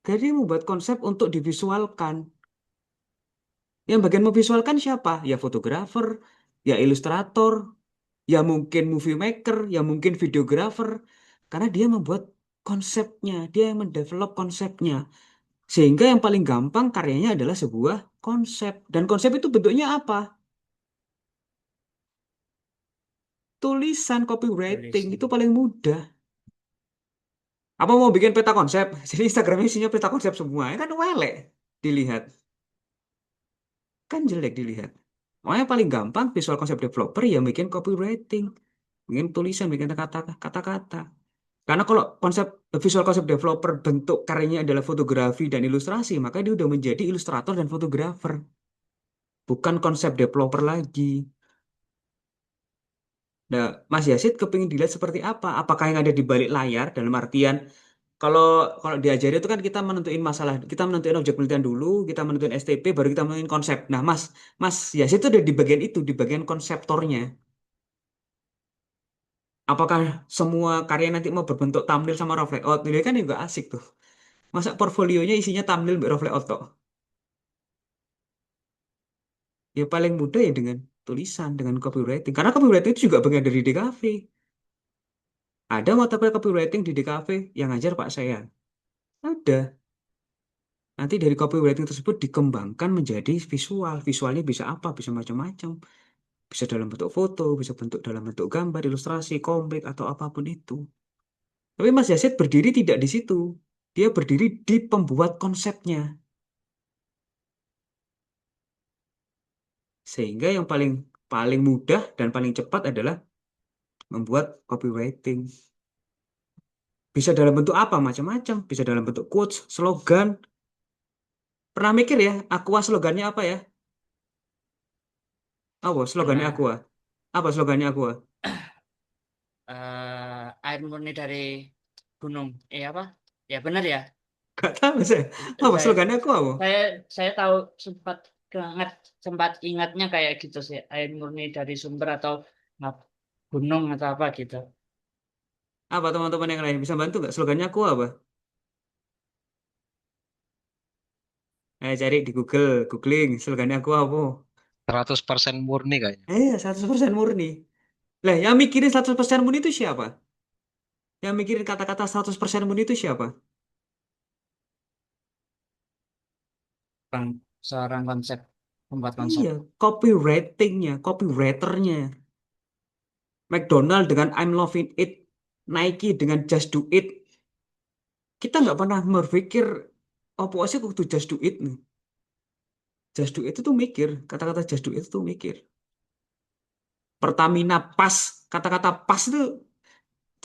Jadi dia membuat konsep untuk divisualkan. Yang bagian memvisualkan siapa? Ya fotografer, ya ilustrator, ya mungkin movie maker, ya mungkin videographer. Karena dia membuat konsepnya, dia yang mendevelop konsepnya. Sehingga yang paling gampang karyanya adalah sebuah konsep. Dan konsep itu bentuknya apa? Tulisan, copywriting, itu Tulisan. paling mudah. Apa mau bikin peta konsep? Jadi Instagramnya isinya peta konsep semua. Ya kan welek dilihat. kan jelek dilihat. Makanya paling gampang visual concept developer ya bikin copywriting, bikin tulisan, bikin kata-kata. Karena kalau konsep visual concept developer bentuk karyanya adalah fotografi dan ilustrasi, maka dia udah menjadi ilustrator dan fotografer, bukan konsep developer lagi. Nah, Mas Yasid kepingin dilihat seperti apa? Apakah yang ada di balik layar dalam artian kalau kalau diajari itu kan kita menentuin masalah, kita menentuin objek penelitian dulu, kita menentuin STP, baru kita menentuin konsep. Nah, Mas Yasid itu ada di bagian itu, di bagian konseptornya. Apakah semua karya nanti mau berbentuk thumbnail sama reflect out? Ini kan juga asik tuh. Masa portfolionya isinya thumbnail sama reflect out tok? Ya paling mudah ya dengan tulisan, dengan copywriting. Karena copywriting itu juga bagian dari DKV. Ada mata kuliah copywriting di DKV yang ngajar Pak saya. Ada. Nanti dari copywriting tersebut dikembangkan menjadi visual. Visualnya bisa apa? Bisa macam-macam. Bisa dalam bentuk foto, bisa bentuk dalam bentuk gambar, ilustrasi, komik, atau apapun itu. Tapi Mas Yasid berdiri tidak di situ. Dia berdiri di pembuat konsepnya. Sehingga yang paling paling mudah dan paling cepat adalah membuat copywriting. Bisa dalam bentuk apa? Macam-macam. Bisa dalam bentuk quotes, slogan. Pernah mikir ya, Aqua slogannya apa ya? Apa slogannya Pernah Aqua? Apa slogannya Aqua? air murni dari gunung. Apa? Ya benar ya. Gak tahu saya. Apa Saya slogannya Aqua apa? saya saya tahu sempat ingatnya kayak gitu sih. Air murni dari sumber atau ngap- gunung atau apa gitu. Apa teman-teman yang lain bisa bantu nggak? Slogannya Aqua apa? Cari di Google, googling slogannya Aqua apa? 100% murni kayaknya. 100% murni. Lah, yang mikirin 100% murni itu siapa? Yang mikirin kata-kata 100% murni itu siapa? Seorang pembuat konsep. Iya, copywritingnya, copywriternya. McDonald dengan I'm loving it, Nike dengan just do it. Kita nggak pernah berpikir, apa sih kudu just do it nih. Just do it itu tuh mikir, kata-kata just do it itu tuh mikir. Pertamina pas, kata-kata pas itu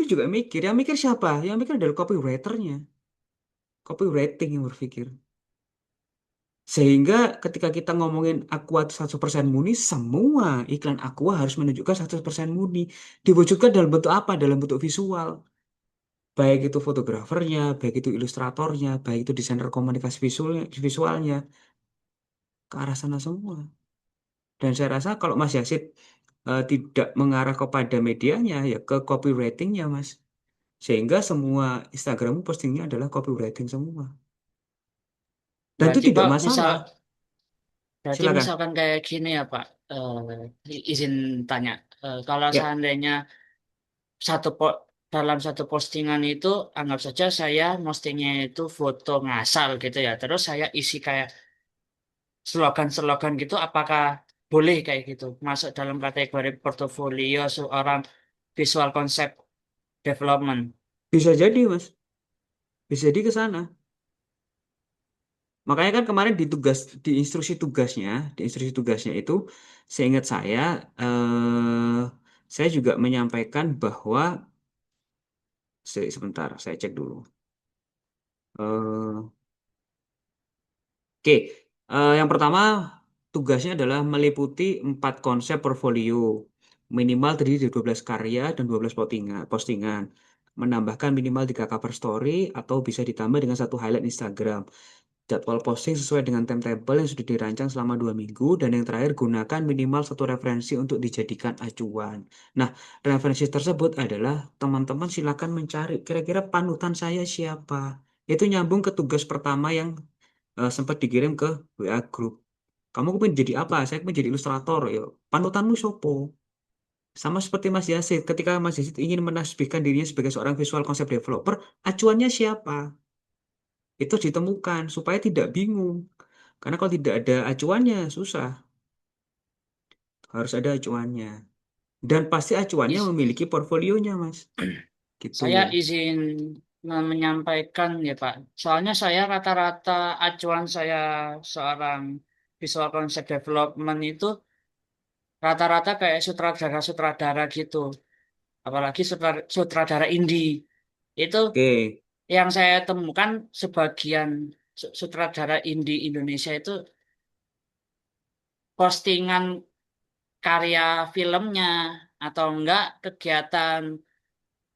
juga mikir. Yang mikir siapa? Yang mikir adalah copywriternya, copywriting yang berpikir. Sehingga ketika kita ngomongin Aqua 100% murni, semua iklan Aqua harus menunjukkan 100% murni. Diwujudkan dalam bentuk apa? Dalam bentuk visual. Baik itu fotografernya, baik itu ilustratornya, baik itu desainer komunikasi visualnya, ke arah sana semua. Dan saya rasa kalau Mas Yasid tidak mengarah kepada medianya, ya ke copywritingnya, Mas. Sehingga semua Instagrammu postingnya adalah copywriting semua. Dan itu Berarti tidak Pak, masalah. berarti Silakan. misalkan kayak gini ya Pak, izin tanya, kalau Ya, seandainya satu dalam satu postingan itu, anggap saja saya postingnya itu foto ngasal gitu ya, terus saya isi kayak slogan-slogan gitu, apakah boleh kayak gitu masuk dalam kategori portofolio seorang visual concept development? bisa jadi, Mas. Bisa jadi ke sana. Makanya kan kemarin di instruksi tugasnya itu, seingat saya juga menyampaikan bahwa sebentar, saya cek dulu. Eh, Oke, yang pertama tugasnya adalah meliputi 4 konsep portfolio, minimal terdiri dari 12 karya dan 12 postingan. Menambahkan minimal 3 cover story atau bisa ditambah dengan satu highlight Instagram. Jadwal posting sesuai dengan timetable yang sudah dirancang selama 2 minggu. Dan yang terakhir, gunakan minimal satu referensi untuk dijadikan acuan. Nah, referensi tersebut adalah teman-teman silakan mencari kira-kira panutan saya siapa. Itu nyambung ke tugas pertama yang sempat dikirim ke WA Group. Kamu pengen jadi apa? Saya pengen jadi ilustrator. Ya, panutanmu sopo? Sama seperti Mas Yasid, ketika Mas Yasid ingin menasbihkan dirinya sebagai seorang visual concept developer, acuannya siapa? Itu ditemukan supaya tidak bingung. Karena kalau tidak ada acuannya, susah. Harus ada acuannya. Dan pasti acuannya Is- memiliki portfolionya, Mas. Gitu. Saya izin menyampaikan ya Pak. Soalnya saya rata-rata acuan saya seorang visual concept development itu rata-rata kayak sutradara-sutradara gitu. Apalagi sutradara indie. Itu Oke, yang saya temukan sebagian sutradara indie Indonesia itu postingan karya filmnya atau enggak kegiatan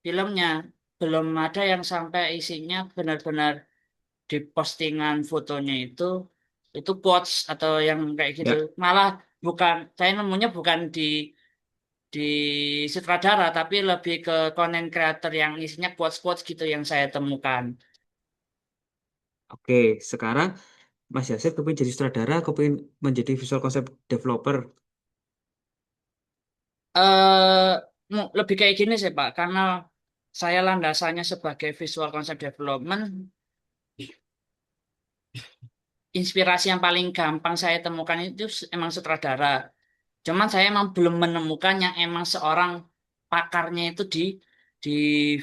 filmnya belum ada yang sampai isinya benar-benar di postingan fotonya itu quotes atau yang kayak gitu. ya, Malah bukan saya nemunya bukan di sutradara tapi lebih ke content creator yang isinya quotes-quotes gitu yang saya temukan. oke. Sekarang Mas Yasir kepingin jadi sutradara, kepingin menjadi visual concept developer. eh Lebih kayak gini sih Pak, karena saya landasannya sebagai visual concept development, inspirasi yang paling gampang saya temukan itu emang sutradara. Cuman saya emang belum menemukan yang emang seorang pakarnya itu di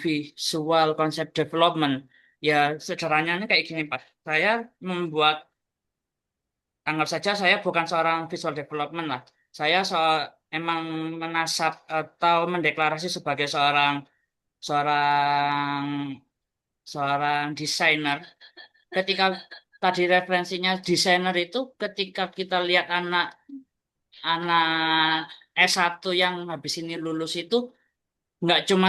visual concept development. Ya sederhananya ini kayak gini Pak. Saya membuat, anggap saja saya bukan seorang visual development lah. Saya emang menasab atau mendeklarasi sebagai seorang seorang seorang desainer. Ketika tadi referensinya desainer itu ketika kita lihat anak anak S1 yang habis ini lulus itu nggak cuma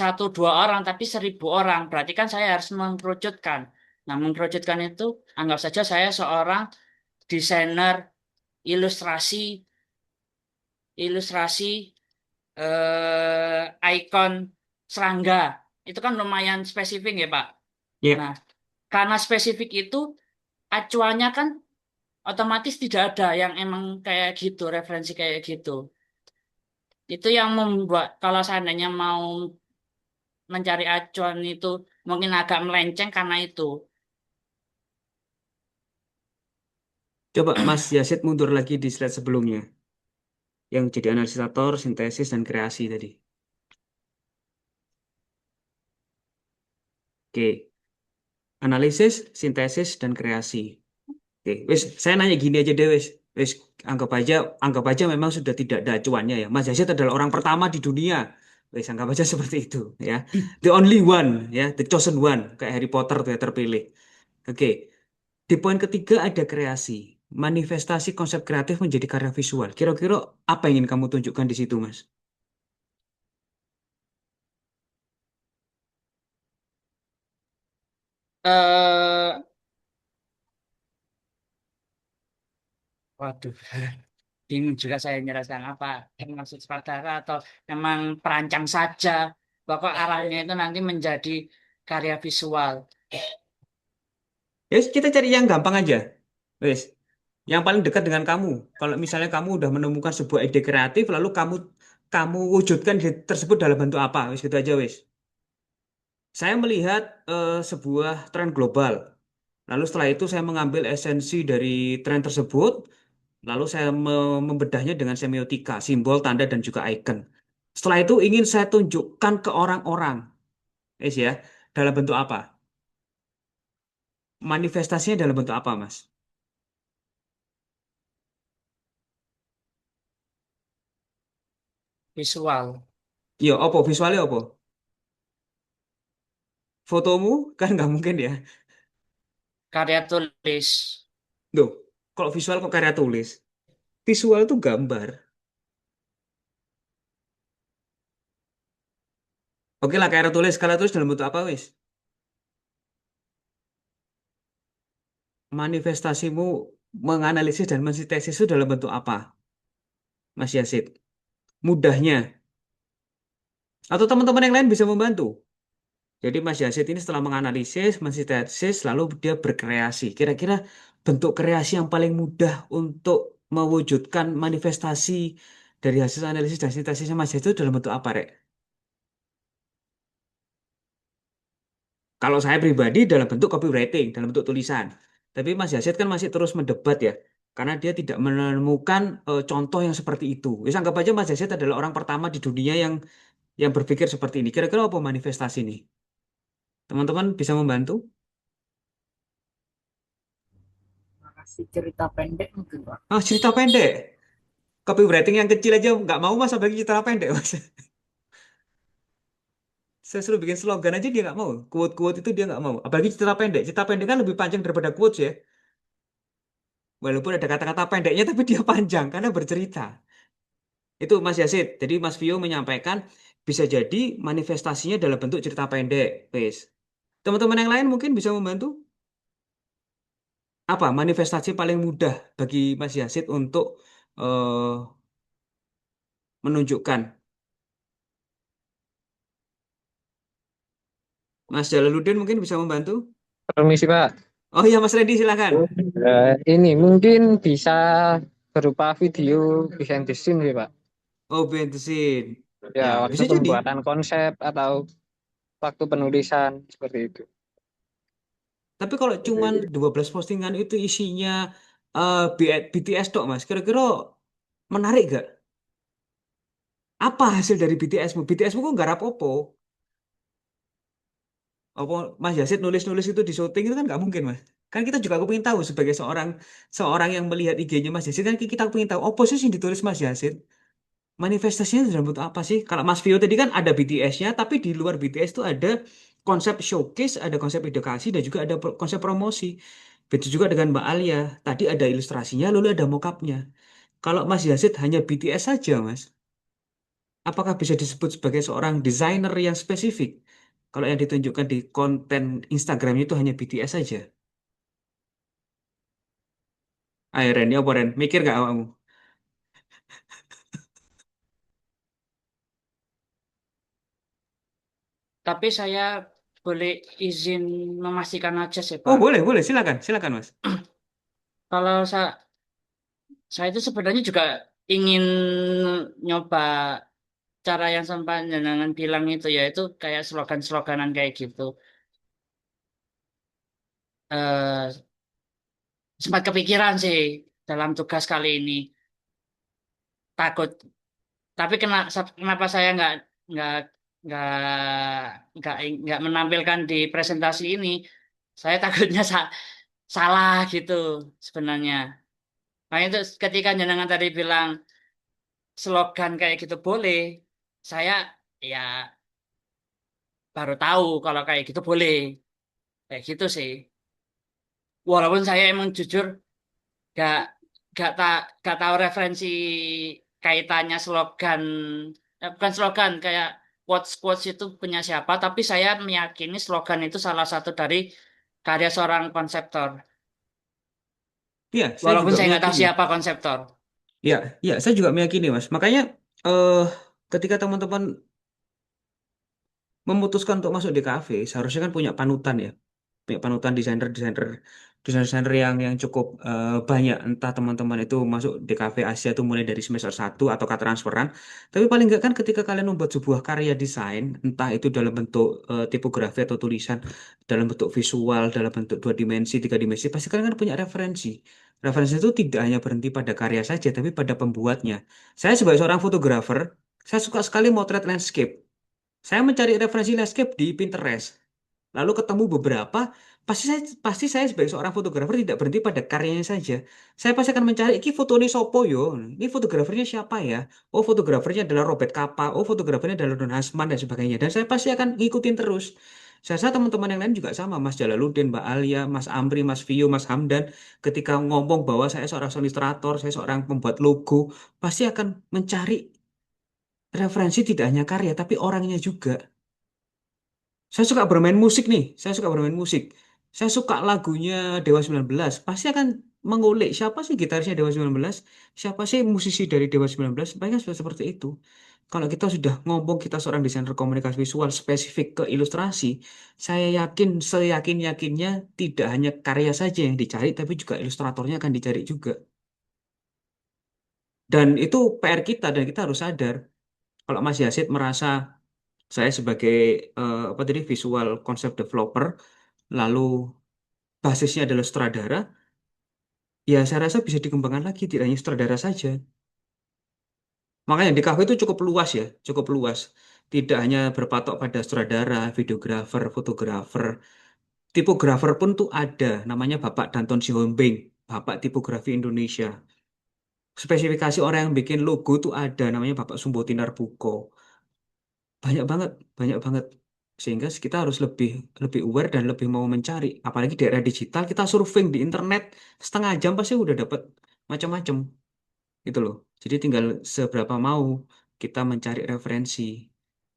satu dua orang tapi 1.000 orang. Berarti kan saya harus mengkerucutkan. Nah, mengkerucutkan itu anggap saja saya seorang desainer ilustrasi ilustrasi ikon serangga. Itu kan lumayan spesifik ya, Pak. Ya, Nah, karena spesifik itu acuannya kan otomatis tidak ada yang emang kayak gitu, referensi kayak gitu. Itu yang membuat kalau seandainya mau mencari acuan itu mungkin agak melenceng karena itu. coba Mas Yasid mundur lagi di slide sebelumnya, yang jadi analisator, sintesis, dan kreasi tadi. Oke, analisis, sintesis, dan kreasi. Oke, wis, saya nanya gini aja deh, wis. Wis, anggap aja memang sudah tidak ada acuannya ya. Mas Yasid adalah orang pertama di dunia. Wis, anggap aja seperti itu ya. The only one ya, the chosen one, kayak Harry Potter tuh ya terpilih. Oke, di poin ketiga ada kreasi. Manifestasi konsep kreatif menjadi karya visual. Kira-kira apa yang ingin kamu tunjukkan di situ, Mas? Eh, Waduh, bingung juga saya menjelaskan apa yang maksud sutradara atau memang perancang saja. Pokok arahnya itu nanti menjadi karya visual. Ya, wis, kita cari yang gampang aja. Wes, yang paling dekat dengan kamu. Kalau misalnya kamu udah menemukan sebuah ide kreatif, lalu kamu kamu wujudkan ide tersebut dalam bentuk apa? Wes gitu aja, wes. Saya melihat sebuah tren global. Lalu setelah itu saya mengambil esensi dari tren tersebut, lalu saya membedahnya dengan semiotika, simbol, tanda, dan juga icon. Setelah itu ingin saya tunjukkan ke orang-orang, wes ya, dalam bentuk apa? Manifestasinya dalam bentuk apa, Mas? Visual. Iya, apa visualnya apa? Fotomu kan nggak mungkin ya. Karya tulis. Loh, kalau visual kok karya tulis? Visual itu gambar. Oke lah, karya tulis dalam bentuk apa, wis? Manifestasimu menganalisis dan mensintesis itu dalam bentuk apa, Mas Yasid? Mudahnya. Atau teman-teman yang lain bisa membantu. Jadi Mas Yasid ini setelah menganalisis, mensintesis, lalu dia berkreasi. Kira-kira bentuk kreasi yang paling mudah untuk mewujudkan manifestasi dari hasil analisis dan sintesisnya Mas Yasid itu dalam bentuk apa, Rek? Kalau saya pribadi dalam bentuk copywriting, dalam bentuk tulisan. Tapi Mas Yasid kan masih terus mendebat ya, karena dia tidak menemukan contoh yang seperti itu. Wis anggap aja Mas Yasid adalah orang pertama di dunia yang berpikir seperti ini. Kira-kira apa manifestasi ini? Teman-teman bisa membantu? Si cerita pendek mungkin Pak. Ah, cerita pendek. Copywriting yang kecil aja nggak mau mas, apalagi cerita pendek mas. Saya suruh bikin slogan aja dia nggak mau. Quote-quote itu dia nggak mau. Apalagi cerita pendek. Cerita pendek kan lebih panjang daripada quotes ya. Walaupun ada kata-kata pendeknya tapi dia panjang karena bercerita. Itu Mas Yasid. Jadi Mas Vio menyampaikan bisa jadi manifestasinya dalam bentuk cerita pendek. Wes. Teman-teman yang lain mungkin bisa membantu. Apa manifestasi paling mudah bagi Mas Yasid untuk eh, menunjukkan? Mas Jalaluddin mungkin bisa membantu. Permisi Pak. Oh iya Mas Randy silakan. Ini mungkin bisa berupa video behind the scene sih Pak. Oh bensin. Ya, Ya waktu bisa jadi. pembuatan konsep atau waktu penulisan seperti itu. Tapi kalau cuman 12 postingan itu isinya BTS tok Mas. Kira-kira menarik gak? Apa hasil dari BTS-mu? BTS-mu kok nggak apa-apa. Apa Mas Yasid nulis-nulis itu di syuting itu kan nggak mungkin Mas. Kan kita juga pengen tahu sebagai seorang seorang yang melihat IG-nya Mas Yasid kan kita pengen tahu apa sih yang ditulis Mas Yasid. Manifestasinya dalam bentuk apa sih? Kalau Mas Vio tadi kan ada BTS-nya, tapi di luar BTS itu ada konsep showcase, ada konsep edukasi, dan juga ada konsep promosi. Begitu juga dengan Mbak Alia. Tadi ada ilustrasinya, lalu ada mock-up-nya. Kalau Mas Yazid hanya BTS saja, Mas, apakah bisa disebut sebagai seorang desainer yang spesifik? Kalau yang ditunjukkan di konten Instagramnya itu hanya BTS saja. Ayo Ren, ya apa Ren? Mikir gak kamu? Tapi saya boleh izin memastikan aja sih, Oh Pak. boleh, boleh. Silakan, silakan Mas. Kalau saya itu sebenarnya juga ingin nyoba cara yang sempat jenengan bilang itu, yaitu kayak slogan-sloganan kayak gitu. Eh, Sempat kepikiran sih dalam tugas kali ini. Takut. Tapi kenapa saya nggak nggak nggak menampilkan di presentasi ini? Saya takutnya salah gitu sebenarnya. Makanya itu ketika jenengan tadi bilang slogan kayak gitu boleh, saya ya baru tahu kalau kayak gitu boleh. Kayak gitu sih. Walaupun saya emang jujur gak gak gak tahu referensi kaitannya slogan, bukan slogan, kayak quotes quotes itu punya siapa, tapi saya meyakini slogan itu salah satu dari karya seorang konseptor. Iya, saya Walaupun juga saya nggak tahu meyakini. siapa konseptor. Ya, ya, saya juga meyakini, Mas. Makanya eh ketika teman-teman memutuskan untuk masuk di kafe, seharusnya kan punya panutan ya. Punya panutan desainer-desainer yang cukup banyak. Entah teman-teman itu masuk di kafe Asia itu mulai dari semester satu atau transferan. Tapi paling enggak kan ketika kalian membuat sebuah karya desain, entah itu dalam bentuk tipografi atau tulisan, dalam bentuk visual, dalam bentuk dua dimensi, tiga dimensi, pasti kalian kan punya referensi. Referensi itu tidak hanya berhenti pada karya saja, tapi pada pembuatnya. Saya sebagai seorang fotografer, saya suka sekali motret landscape. Saya mencari referensi landscape di Pinterest. Lalu ketemu beberapa, pasti saya sebagai seorang fotografer tidak berhenti pada karyanya saja. Saya pasti akan mencari, ini foto ini sopo yo, ini fotografernya siapa ya? Oh fotografernya adalah Robert Capa, oh fotografernya adalah Don Hasman dan sebagainya. Dan saya pasti akan ngikutin terus. Saya rasa teman-teman yang lain juga sama, Mas Jalaluddin, Mbak Alia, Mas Amri, Mas Vio, Mas Hamdan, ketika ngomong bahwa saya seorang ilustrator, saya seorang pembuat logo, pasti akan mencari referensi tidak hanya karya, tapi orangnya juga. Saya suka bermain musik nih. Saya suka bermain musik. Saya suka lagunya Dewa 19. Pasti akan mengulik siapa sih gitarisnya Dewa 19, siapa sih musisi dari Dewa 19. Banyak sudah seperti itu. Kalau kita sudah ngomong kita seorang desainer komunikasi visual spesifik ke ilustrasi, saya yakin seyakin-yakinnya tidak hanya karya saja yang dicari, tapi juga ilustratornya akan dicari juga. Dan itu PR kita dan kita harus sadar. Kalau Mas Yasid merasa saya sebagai apa tadi visual concept developer lalu basisnya adalah sutradara, ya saya rasa bisa dikembangkan lagi, tidak hanya sutradara saja. Makanya di kafe itu cukup luas ya, cukup luas. Tidak hanya berpatok pada sutradara, videografer, fotografer, tipografer pun tuh ada, namanya Bapak Danton Sihombing. Bapak Tipografi Indonesia. Spesifikasi orang yang bikin logo tuh ada, namanya Bapak Sumbo Tinarbuko. Banyak banget, banyak banget. Sehingga kita harus lebih lebih aware dan lebih mau mencari. Apalagi di era digital, kita surfing di internet setengah jam pasti udah dapat macam-macam gitu loh. Jadi tinggal seberapa mau kita mencari referensi.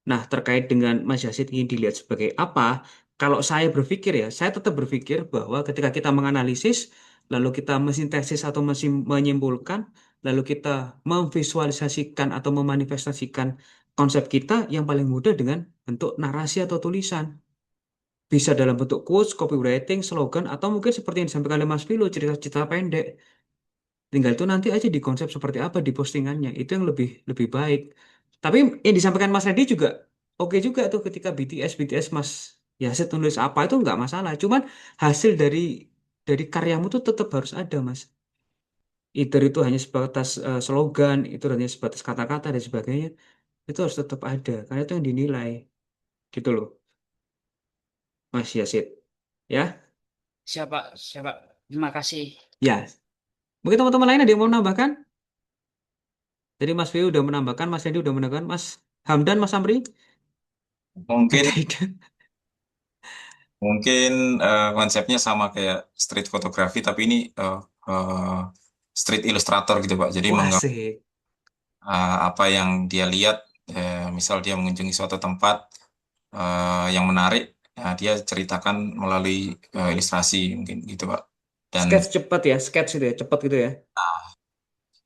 Nah, terkait dengan Mas Yasid ingin dilihat sebagai apa? Kalau saya berpikir ya, saya tetap berpikir bahwa ketika kita menganalisis, lalu kita mensintesis atau menyimpulkan, lalu kita memvisualisasikan atau memanifestasikan konsep kita yang paling mudah dengan bentuk narasi atau tulisan. Bisa dalam bentuk quotes, copywriting, slogan, atau mungkin seperti yang disampaikan oleh Mas Vilo, cerita-cerita pendek. Tinggal itu nanti aja di konsep seperti apa di postingannya. Itu yang lebih lebih baik. Tapi yang disampaikan Mas Randy juga oke juga tuh ketika BTS Mas Yasid tulis apa itu nggak masalah. Cuman hasil dari karyamu tuh tetap harus ada Mas. Itu hanya sebatas slogan, itu hanya sebatas kata-kata dan sebagainya. Itu harus tetap ada karena itu yang dinilai gitu loh Mas Yasid. Ya, Siapa? Siapa? Terima kasih. ya. Mungkin teman-teman lain ada yang mau menambahkan? Jadi Mas Vio udah menambahkan, Mas Randy udah menambahkan, Mas Hamdan, Mas Amri. Mungkin Tidak. mungkin konsepnya sama kayak street photography, tapi ini eh, street illustrator gitu Pak. Jadi Wah, sih. apa yang dia lihat, misal dia mengunjungi suatu tempat yang menarik, ya, dia ceritakan melalui ilustrasi mungkin gitu Pak. Dan Sketch cepat ya, sketch gitu ya, cepat gitu ya.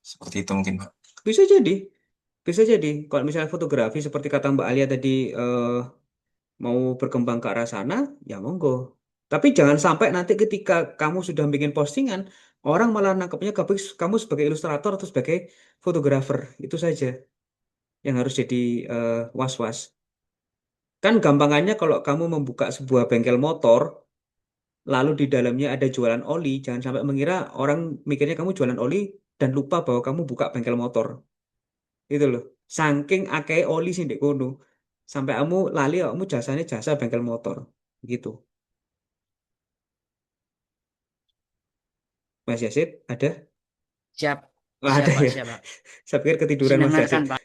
seperti itu mungkin Pak. Bisa jadi, bisa jadi. Kalau misalnya fotografi seperti kata Mbak Alia tadi mau berkembang ke arah sana, ya monggo. Tapi jangan sampai nanti ketika kamu sudah bikin postingan, orang malah nangkepnya kamu sebagai ilustrator atau sebagai fotografer. Itu saja yang harus jadi was-was. Kan gampangannya kalau kamu membuka sebuah bengkel motor, lalu di dalamnya ada jualan oli, jangan sampai mengira orang mikirnya kamu jualan oli dan lupa bahwa kamu buka bengkel motor. Itu loh. Saking akeh oli sih ndek kono. Sampai kamu lali kamu jasanya jasa bengkel motor. Gitu. Mas Yasid, ada? Siap. Oh, Siap, ada Pak. ya. Siap, Pak. Saya pikir ketiduran Mas Yasid. Mendengarkan, Pak.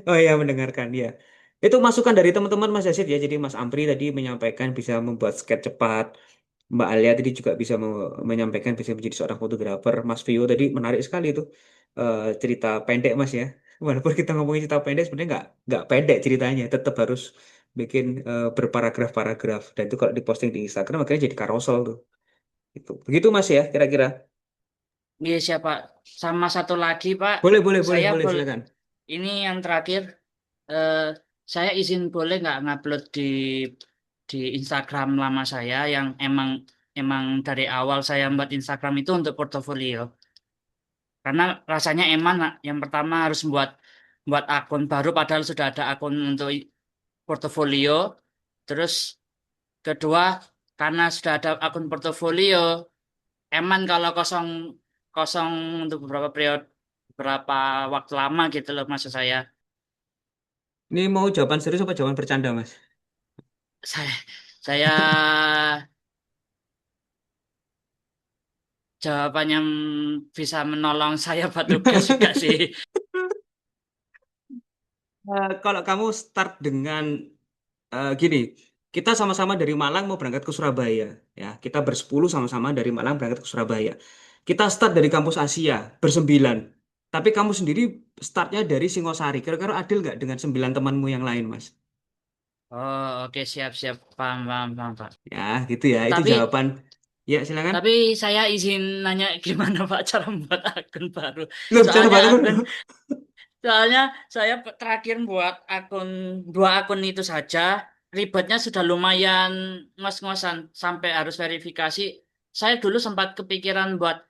Oh iya, mendengarkan ya. Itu masukan dari teman-teman Mas Yasid ya. Jadi Mas Ampri tadi menyampaikan bisa membuat sketch cepat. Mbak Alia tadi juga bisa menyampaikan bisa menjadi seorang fotografer. Mas Vio tadi menarik sekali itu cerita pendek Mas ya. Walaupun kita ngomongin cerita pendek sebenarnya nggak pendek ceritanya, tetap harus bikin berparagraf-paragraf. Dan itu kalau diposting di Instagram akhirnya jadi carousel tuh. Itu. Begitu Mas ya kira-kira. Iya, siap, Pak. Sama satu lagi, Pak. Boleh, boleh, boleh, Saya boleh silakan. ini yang terakhir. eh, saya izin boleh nggak ngupload di Instagram lama saya yang emang emang dari awal saya buat Instagram itu untuk portofolio. Karena rasanya eman, Nak. Yang pertama harus buat akun baru padahal sudah ada akun untuk portofolio. Terus kedua, karena sudah ada akun portofolio, eman kalau kosong kosong untuk beberapa waktu lama gitu loh maksud saya. Ini mau jawaban serius apa jawaban bercanda Mas? Saya saya jawaban yang bisa menolong saya buat tugas juga sih. Kalau kamu start dengan gini, kita sama-sama dari Malang mau berangkat ke Surabaya, ya. Kita bersepuluh sama-sama dari Malang berangkat ke Surabaya. Kita start dari kampus Asia bersembilan. Tapi kamu sendiri startnya dari Singosari. Kira-kira adil nggak dengan sembilan temanmu yang lain, Mas? Oh, oke, siap siap, paham paham paham Pak. Ya, gitu ya. Itu Tapi jawaban. Ya, silakan. tapi saya izin nanya gimana Pak cara membuat akun baru. Loh, cara Soalnya baru. soalnya saya terakhir buat dua akun itu saja ribetnya sudah lumayan ngos-ngosan sampai harus verifikasi. Saya dulu sempat kepikiran buat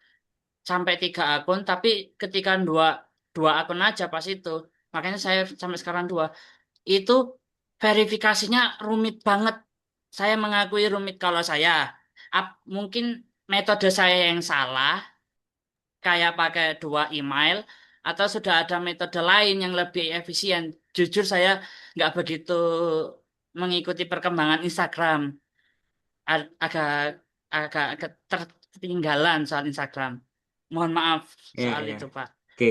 sampai 3 akun, tapi ketika dua dua akun aja pas itu, makanya saya sampai sekarang 2. Itu verifikasinya rumit banget. Saya mengakui rumit kalau saya. Mungkin metode saya yang salah, kayak pakai 2 email, atau sudah ada metode lain yang lebih efisien. Jujur saya nggak begitu mengikuti perkembangan Instagram. Agak agak ketertinggalan soal Instagram. Mohon maaf Ya, soal ya. itu, Pak. Oke.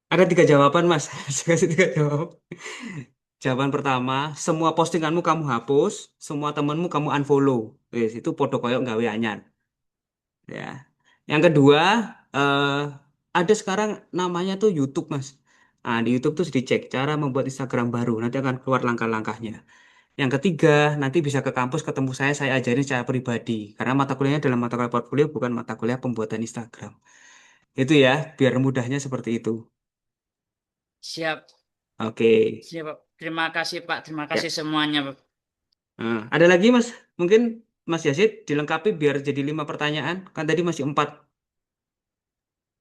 Ada 3 jawaban, Mas. Saya kasih 3 jawaban. Jawaban pertama, semua postinganmu kamu hapus, semua temanmu kamu unfollow. Wes, itu podo koyok gawe anyar. Ya. Yang kedua, eh, ada sekarang namanya tuh YouTube, Mas. Nah, di YouTube tuh dicek cara membuat Instagram baru. Nanti akan keluar langkah-langkahnya. Yang ketiga, nanti bisa ke kampus ketemu saya ajarin secara pribadi. Karena mata kuliahnya dalam mata kuliah portfolio, bukan mata kuliah pembuatan Instagram. Itu ya, biar mudahnya seperti itu. Siap, Oke. siap. Terima kasih, Pak. Terima Ya. kasih semuanya, Pak. Ada lagi, Mas? Mungkin Mas Yazid dilengkapi biar jadi 5 pertanyaan. Kan tadi masih 4.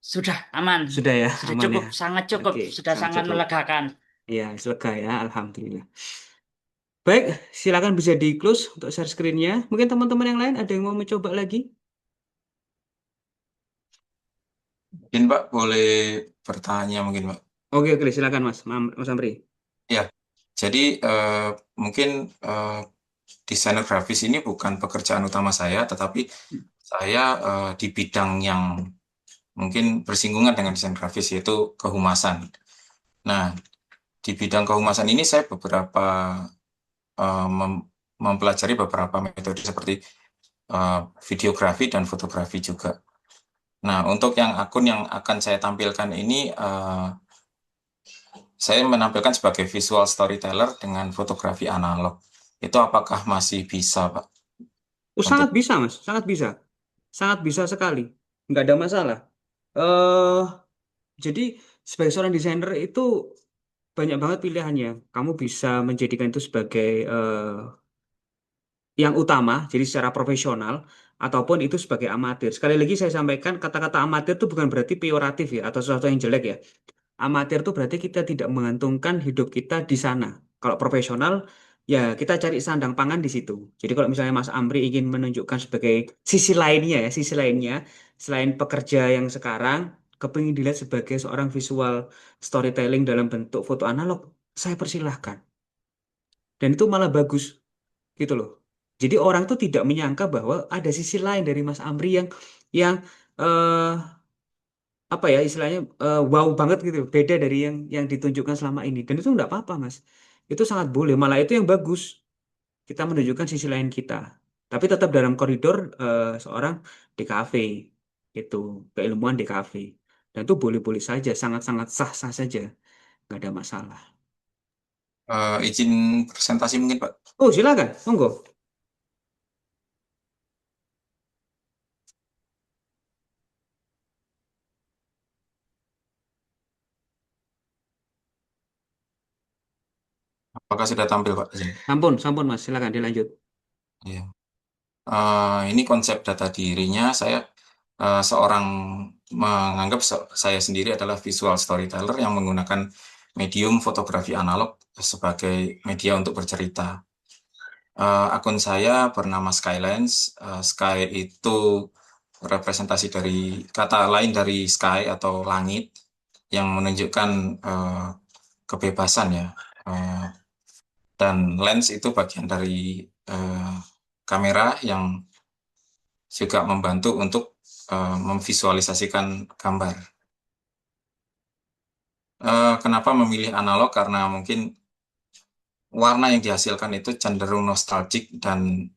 Sudah aman. Sudah ya, Sudah aman cukup, ya. sangat cukup. Oke, Sudah sangat sangat cukup. melegakan. Ya, lega ya, alhamdulillah. Baik, silakan bisa di close untuk share screen-nya. Mungkin teman-teman yang lain ada yang mau mencoba lagi? Mungkin Pak boleh bertanya mungkin Pak. Oke, oke, silakan Mas, Mas Amri. Ya, jadi mungkin desainer grafis ini bukan pekerjaan utama saya, tetapi saya di bidang yang mungkin bersinggungan dengan desain grafis, yaitu kehumasan. Nah, di bidang kehumasan ini saya beberapa mempelajari beberapa metode seperti videografi dan fotografi juga. Nah, untuk yang akun yang akan saya tampilkan ini, saya menampilkan sebagai visual storyteller dengan fotografi analog. Itu apakah masih bisa, Pak? Oh, Untuk sangat bisa, Mas. Sangat bisa. Sangat bisa sekali. Nggak ada masalah. eh jadi, sebagai seorang desainer itu banyak banget pilihannya. Kamu bisa menjadikan itu sebagai yang utama, jadi secara profesional, ataupun itu sebagai amatir. Sekali lagi saya sampaikan, kata-kata amatir itu bukan berarti peyoratif ya, atau sesuatu yang jelek ya. Amatir itu berarti kita tidak menggantungkan hidup kita di sana. Kalau profesional, ya kita cari sandang pangan di situ. Jadi kalau misalnya Mas Amri ingin menunjukkan sebagai sisi lainnya ya, sisi lainnya, selain pekerja yang sekarang, kepingin dilihat sebagai seorang visual storytelling dalam bentuk foto analog, saya persilahkan. Dan itu malah bagus gitu loh. Jadi orang tuh tidak menyangka bahwa ada sisi lain dari Mas Amri yang eh apa ya istilahnya wow banget gitu, beda dari yang ditunjukkan selama ini. Dan itu nggak apa-apa, Mas. Itu sangat boleh, malah itu yang bagus. Kita menunjukkan sisi lain kita. Tapi tetap dalam koridor seorang DKV itu, keilmuan DKV. Dan itu boleh-boleh saja, sangat-sangat sah-sah saja, nggak ada masalah. izin presentasi mungkin, Pak. Oh, silakan, monggo. Apakah sudah tampil, Pak? Izin. Sampun, sampun, Mas, silakan dilanjut. Iya. Ini konsep data dirinya. Saya seorang menganggap saya sendiri adalah visual storyteller yang menggunakan medium fotografi analog sebagai media untuk bercerita. Akun saya bernama Skylens. Sky itu representasi dari kata lain dari sky atau langit yang menunjukkan kebebasan ya. Dan lens itu bagian dari kamera yang juga membantu untuk memvisualisasikan gambar. Kenapa memilih analog? Karena mungkin warna yang dihasilkan itu cenderung nostalgic dan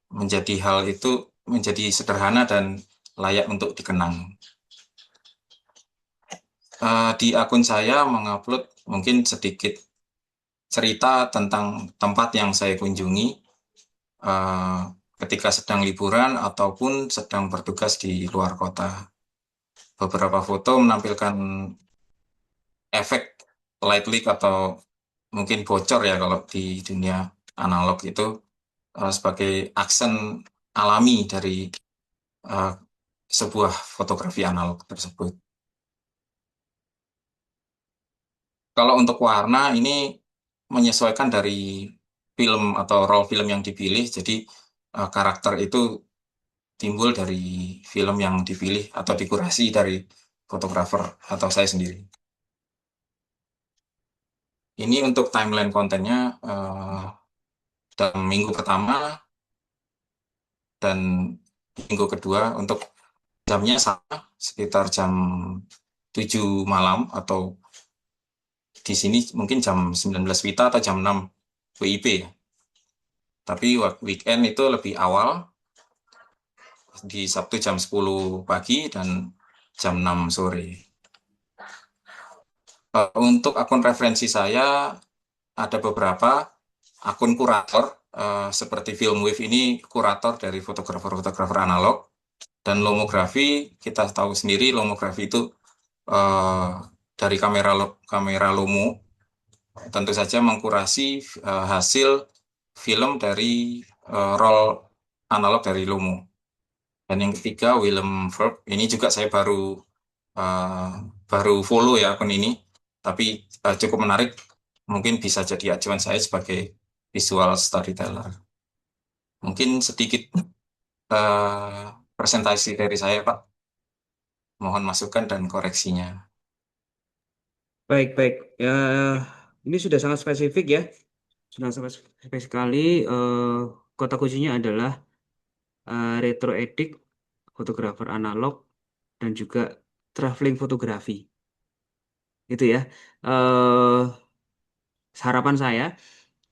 menjadi hal itu menjadi sederhana dan layak untuk dikenang. Di akun saya mengupload mungkin sedikit cerita tentang tempat yang saya kunjungi ketika sedang liburan ataupun sedang bertugas di luar kota. Beberapa foto menampilkan efek light leak atau mungkin bocor ya kalau di dunia analog itu sebagai aksen alami dari uh, sebuah fotografi analog tersebut. Kalau untuk warna ini menyesuaikan dari film atau role film yang dipilih, jadi karakter itu timbul dari film yang dipilih atau dikurasi dari fotografer atau saya sendiri. Ini untuk timeline kontennya dalam minggu pertama dan minggu kedua untuk jamnya sama, sekitar jam 7 malam atau di sini mungkin jam 19 WITA atau jam 6 WIB ya. Tapi weekend itu lebih awal, di Sabtu jam 10 pagi dan jam 6 sore. Untuk akun referensi saya ada beberapa akun kurator, seperti Filmwave ini kurator dari fotografer-fotografer analog, dan lomografi kita tahu sendiri lomografi itu dari kamera Lomo tentu saja mengkurasi hasil film dari roll analog dari Lomo. Dan yang ketiga Willem Verb, ini juga saya baru follow ya akun ini, tapi cukup menarik, mungkin bisa jadi acuan saya sebagai visual storyteller. Mungkin sedikit presentasi dari saya, Pak. Mohon masukan dan koreksinya. Baik, baik. Ya, ini sudah sangat spesifik ya. Sudah sangat spesifik sekali. Kata kuncinya adalah retro edik, fotografer analog, dan juga traveling fotografi. Itu ya. eh Harapan saya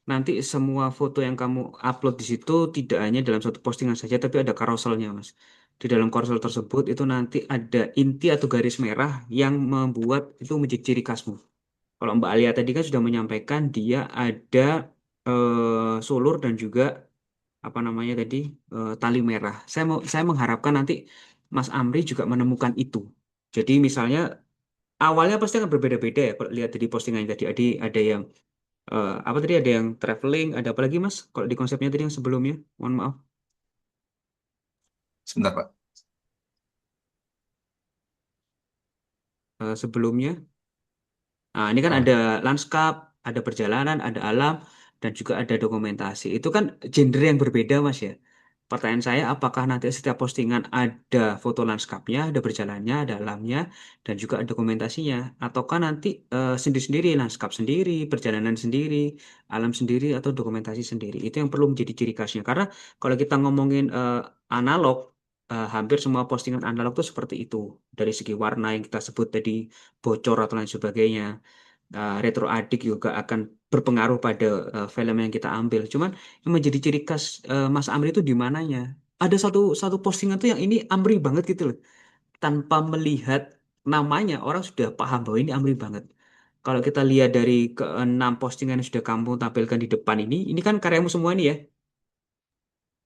nanti semua foto yang kamu upload di situ tidak hanya dalam satu postingan saja, tapi ada carouselnya, Mas. Di dalam carousel tersebut itu nanti ada inti atau garis merah yang membuat itu menjadi ciri khasmu. Kalau Mbak Alia tadi kan sudah menyampaikan dia ada sulur dan juga apa namanya tadi tali merah. Saya mengharapkan nanti Mas Amri juga menemukan itu. Jadi misalnya awalnya pasti akan berbeda-beda ya. Kalau lihat dari postingan tadi ada yang apa tadi ada yang traveling, ada apa lagi Mas? Kalau di konsepnya tadi yang sebelumnya, mohon maaf. Sebentar, Pak. Sebelumnya. Nah, ini kan ada lanskap, ada perjalanan, ada alam, dan juga ada dokumentasi. Itu kan genre yang berbeda, Mas ya. Pertanyaan saya, apakah nanti setiap postingan ada foto lanskapnya, ada berjalannya, ada alamnya, dan juga ada dokumentasinya? Ataukah nanti sendiri-sendiri, lanskap sendiri, perjalanan sendiri, alam sendiri, atau dokumentasi sendiri? Itu yang perlu menjadi ciri khasnya. Karena kalau kita ngomongin analog, hampir semua postingan analog itu seperti itu. Dari segi warna yang kita sebut tadi, bocor atau lain sebagainya. Retro adik juga akan berpengaruh pada film yang kita ambil. Cuman yang menjadi ciri khas Mas Amri itu di mananya? Ada satu satu postingan tuh yang ini Amri banget gitu loh. Tanpa melihat namanya, orang sudah paham bahwa ini Amri banget. Kalau kita lihat dari keenam postingan yang sudah kamu tampilkan di depan ini kan karyamu semua ini ya.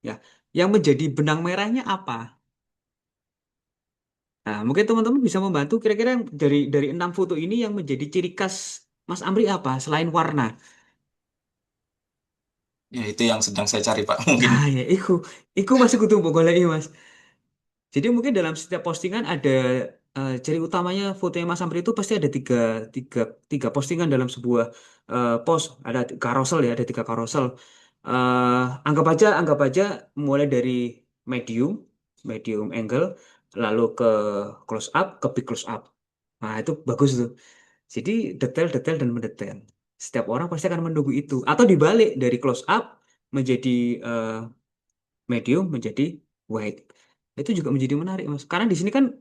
Ya, yang menjadi benang merahnya apa? Nah, mungkin teman-teman bisa membantu kira-kira yang dari enam foto ini yang menjadi ciri khas Mas Amri apa selain warna? Ya, itu yang sedang saya cari, Pak. Mungkin Nah, ya, iku masih kudu mbok goleki, Mas. Jadi mungkin dalam setiap postingan ada ciri utamanya fotonya Mas Amri itu pasti ada tiga, tiga postingan dalam sebuah post. Ada carousel ya, ada tiga carousel. Anggap aja mulai dari medium, medium angle, lalu ke close up, ke big close up. Nah, itu bagus tuh. Jadi detail-detail dan mendetail. Setiap orang pasti akan menunggu itu. Atau dibalik dari close up menjadi eh, medium menjadi wide. Itu juga menjadi menarik, Mas. Karena di sini kan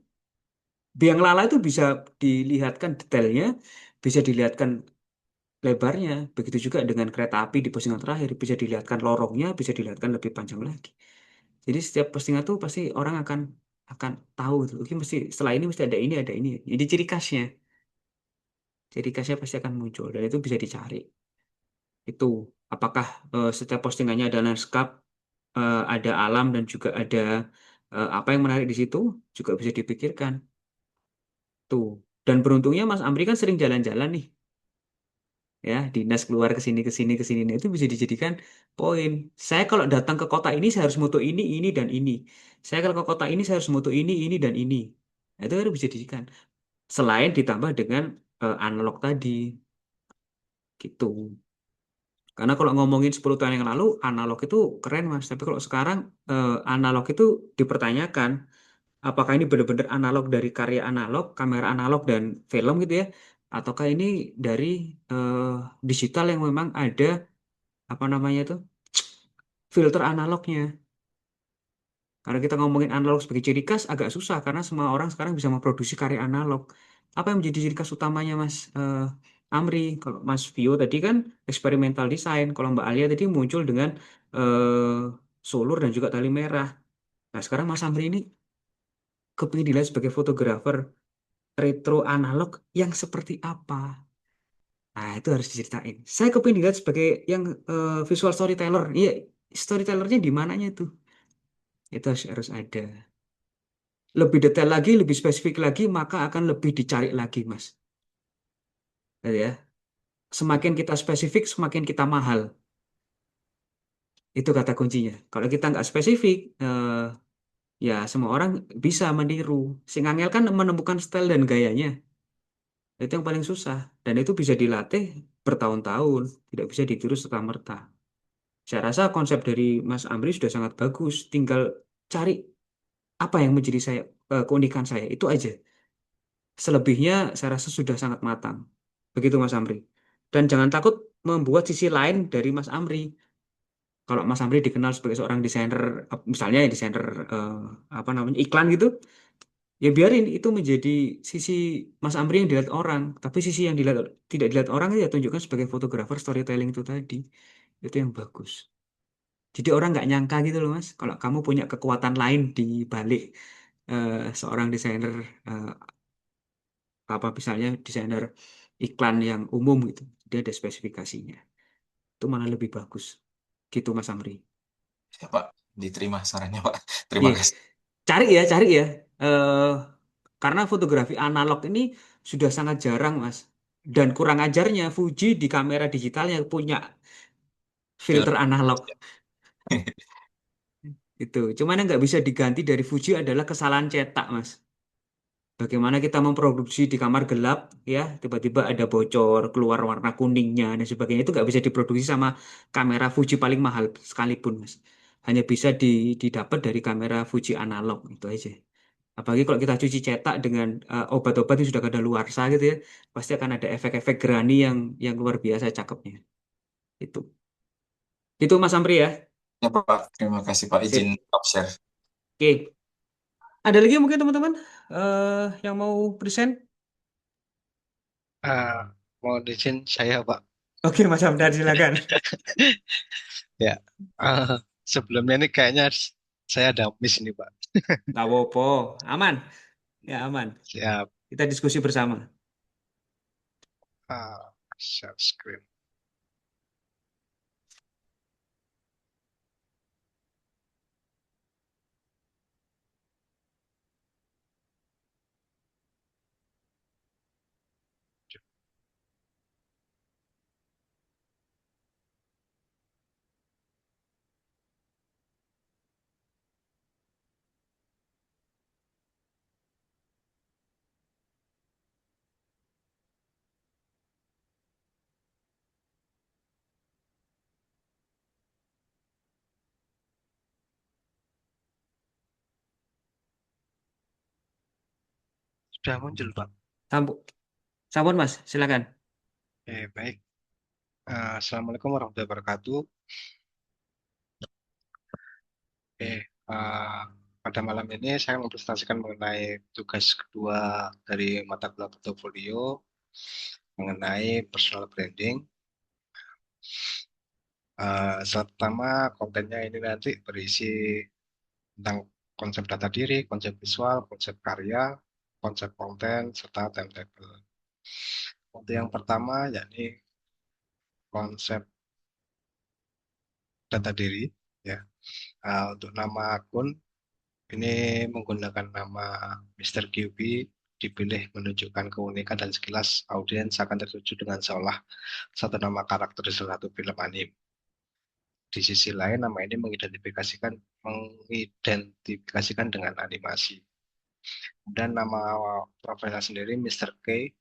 biang lala itu bisa dilihatkan detailnya, bisa dilihatkan lebarnya. Begitu juga dengan kereta api di postingan terakhir, bisa dilihatkan lorongnya, bisa dilihatkan lebih panjang lagi. Jadi setiap postingan tuh pasti orang akan tahu tuh. Oke, mesti setelah ini mesti ada ini, ada ini. Jadi ciri khasnya. Ciri khasnya pasti akan muncul dan itu bisa dicari. Itu apakah setiap postingannya ada landscape, ada alam dan juga ada apa yang menarik di situ juga bisa dipikirkan tuh. Dan beruntungnya Mas Amri kan sering jalan-jalan nih, ya dinas keluar ke sini ke sini ke sini. Nah, itu bisa dijadikan poin. Saya kalau datang ke kota ini saya harus moto ini dan ini. Saya kalau ke kota ini saya harus moto ini dan ini. Nah, itu harus bisa dijadikan. Selain ditambah dengan analog tadi, gitu. Karena kalau ngomongin 10 tahun yang lalu, analog itu keren, Mas. Tapi kalau sekarang, analog itu dipertanyakan. Apakah ini benar-benar analog dari karya analog, kamera analog dan film gitu ya? Ataukah ini dari eh, digital yang memang ada, apa namanya itu, filter analognya. Kalau kita ngomongin analog sebagai ciri khas agak susah karena semua orang sekarang bisa memproduksi karya analog. Apa yang menjadi ciri khas utamanya Mas Amri? Kalau Mas Vio tadi kan eksperimental design, kalau Mbak Alia tadi muncul dengan sulur dan juga tali merah. Nah sekarang Mas Amri ini kepingin dilihat sebagai fotografer retro analog yang seperti apa? Nah itu harus diceritain. Saya kepingin dilihat sebagai yang visual storyteller. Iya, storytellernya di mananya itu? Itu harus ada. Lebih detail lagi, lebih spesifik lagi, maka akan lebih dicari lagi, Mas. Gitu ya. Semakin kita spesifik, semakin kita mahal. Itu kata kuncinya. Kalau kita nggak spesifik, ya semua orang bisa meniru. Sing angel kan menemukan style dan gayanya. Itu yang paling susah. Dan itu bisa dilatih bertahun-tahun. Tidak bisa ditiru serta-merta. Saya rasa konsep dari Mas Amri sudah sangat bagus. Tinggal cari apa yang menjadi keunikan saya. Itu aja. Selebihnya saya rasa sudah sangat matang. Begitu Mas Amri. Dan jangan takut membuat sisi lain dari Mas Amri. Kalau Mas Amri dikenal sebagai seorang desainer, misalnya desainer eh, apa namanya iklan gitu, ya biarin itu menjadi sisi Mas Amri yang dilihat orang. Tapi sisi yang tidak dilihat orang ya tunjukkan sebagai fotografer storytelling itu tadi. Itu yang bagus. Jadi orang nggak nyangka gitu loh Mas, kalau kamu punya kekuatan lain di balik seorang desainer eh, apa misalnya desainer iklan yang umum gitu. Dia ada spesifikasinya. Itu malah lebih bagus. Gitu Mas Amri. Ya, Pak, diterima sarannya, Pak. Terima Iya, kasih. cari ya. Eh karena fotografi analog ini sudah sangat jarang, Mas. Dan kurang ajarnya Fuji di kamera digitalnya punya filter Filter. analog itu. Cuman yang nggak bisa diganti dari Fuji adalah kesalahan cetak, Mas. Bagaimana kita memproduksi di kamar gelap, ya, tiba-tiba ada bocor, keluar warna kuningnya dan sebagainya itu nggak bisa diproduksi sama kamera Fuji paling mahal sekalipun, Mas. Hanya bisa didapat dari kamera Fuji analog itu aja. Apalagi kalau kita cuci cetak dengan obat-obat yang sudah kadaluarsa gitu ya, pasti akan ada efek-efek gerani yang luar biasa cakepnya. Itu. Itu Mas Amri ya. Ya, Pak. Terima kasih, Pak. Izin Sip. top share. Oke. Ada lagi mungkin teman-teman yang mau present? Ah, mohon izin saya, Pak. Oke, Mas Hamdan silakan. Ya, ah, sebelumnya ini kayaknya saya ada miss ini, Pak. Nggak apa-apa. Aman. Ya, aman. Siap. Kita diskusi bersama. Share screen. Sudah muncul, Pak. Sampun, sampun Mas, silakan. Baik. Assalamualaikum warahmatullahi wabarakatuh. Ah, pada malam ini saya mempresentasikan mengenai tugas kedua dari mata kuliah portofolio mengenai personal branding. Slide pertama kontennya ini nanti berisi tentang konsep data diri, konsep visual, konsep karya, konsep konten, serta timetable. Untuk yang pertama yakni konsep data diri. Ya. Untuk nama akun ini menggunakan nama Mr. QB dipilih menunjukkan keunikan dan sekilas audiens akan tertuju dengan seolah satu nama karakter di salah satu film anime. Di sisi lain, nama ini mengidentifikasikan dengan animasi. Dan nama profilnya sendiri Mr. K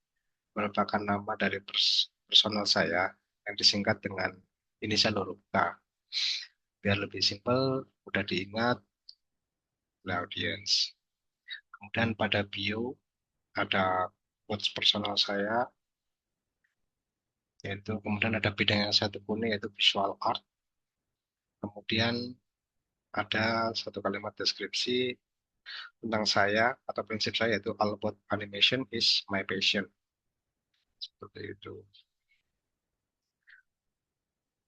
merupakan nama dari personal saya yang disingkat dengan inisial huruf K. Biar lebih simpel, mudah diingat oleh audiens. Kemudian pada bio ada quotes personal saya, kemudian ada bidang yang saya tekuni yaitu visual art. Kemudian ada satu kalimat deskripsi tentang saya atau prinsip saya, yaitu all about animation is my passion. Seperti itu.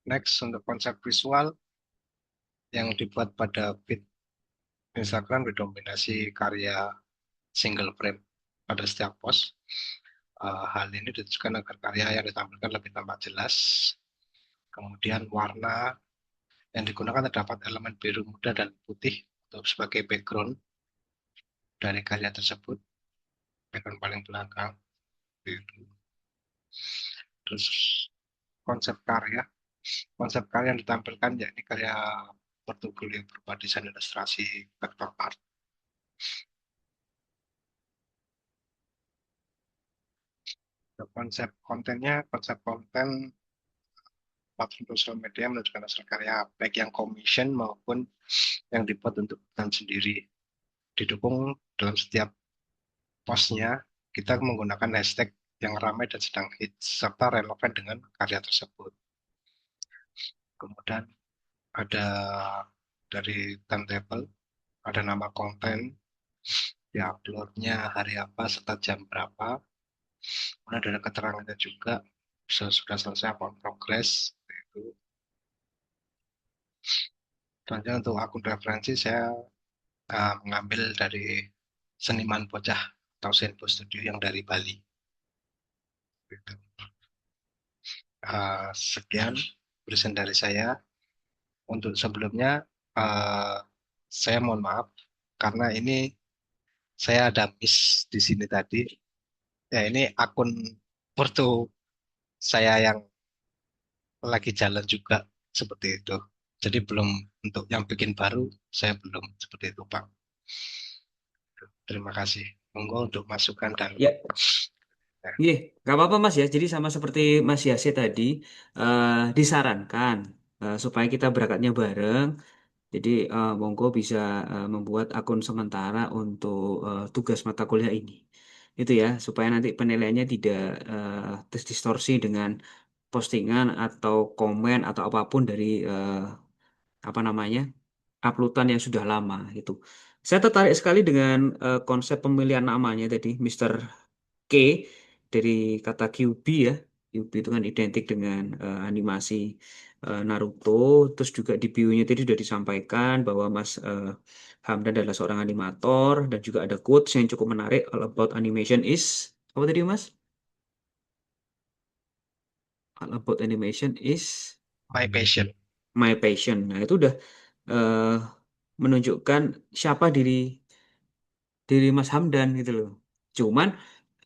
Next, untuk konsep visual yang dibuat pada feed Instagram didominasi karya single frame pada setiap post. Hal ini ditujukan agar karya yang ditampilkan lebih tampak jelas. Kemudian warna yang digunakan terdapat elemen biru muda dan putih untuk sebagai background dari karya tersebut, background paling belakang. Terus konsep karya yang ditampilkan yakni karya Portugal yang berupa desain ilustrasi vector art. Konsep konten platform sosial media menunjukkan hasil karya baik yang commission maupun yang dibuat untuk kebutuhan sendiri. Didukung dalam setiap postnya, kita menggunakan hashtag yang ramai dan sedang hits serta relevan dengan karya tersebut. Kemudian ada dari timetable, ada nama konten, di-uploadnya hari apa serta jam berapa. Kemudian ada keterangannya juga, sudah selesai apa progress. Itu. Selanjutnya untuk akun referensi saya mengambil dari seniman bocah atau Senpo Studio yang dari Bali. Gitu. Sekian present dari saya. Untuk sebelumnya saya mohon maaf karena ini saya ada miss di sini tadi. Ya, ini akun Porto saya yang lagi jalan juga seperti itu. Jadi belum, untuk yang bikin baru saya belum, seperti itu Pak. Terima kasih. Monggo untuk masukan dan Ya, iya, nggak apa-apa Mas ya. Jadi sama seperti Mas Yase tadi, disarankan supaya kita berangkatnya bareng. Jadi monggo bisa membuat akun sementara untuk tugas mata kuliah ini. Itu ya, supaya nanti penilaiannya tidak terdistorsi dengan postingan atau komen atau apapun dari apa namanya uploadan yang sudah lama itu. Saya tertarik sekali dengan konsep pemilihan namanya tadi, Mr. K dari kata QB ya. QB itu kan identik dengan animasi Naruto. Terus juga di bio-nya tadi sudah disampaikan bahwa Mas Hamdan adalah seorang animator dan juga ada quotes yang cukup menarik, all about animation is apa tadi Mas? All about animation is my passion. my passion. Nah, itu udah eh, menunjukkan siapa diri Mas Hamdan gitu loh. Cuman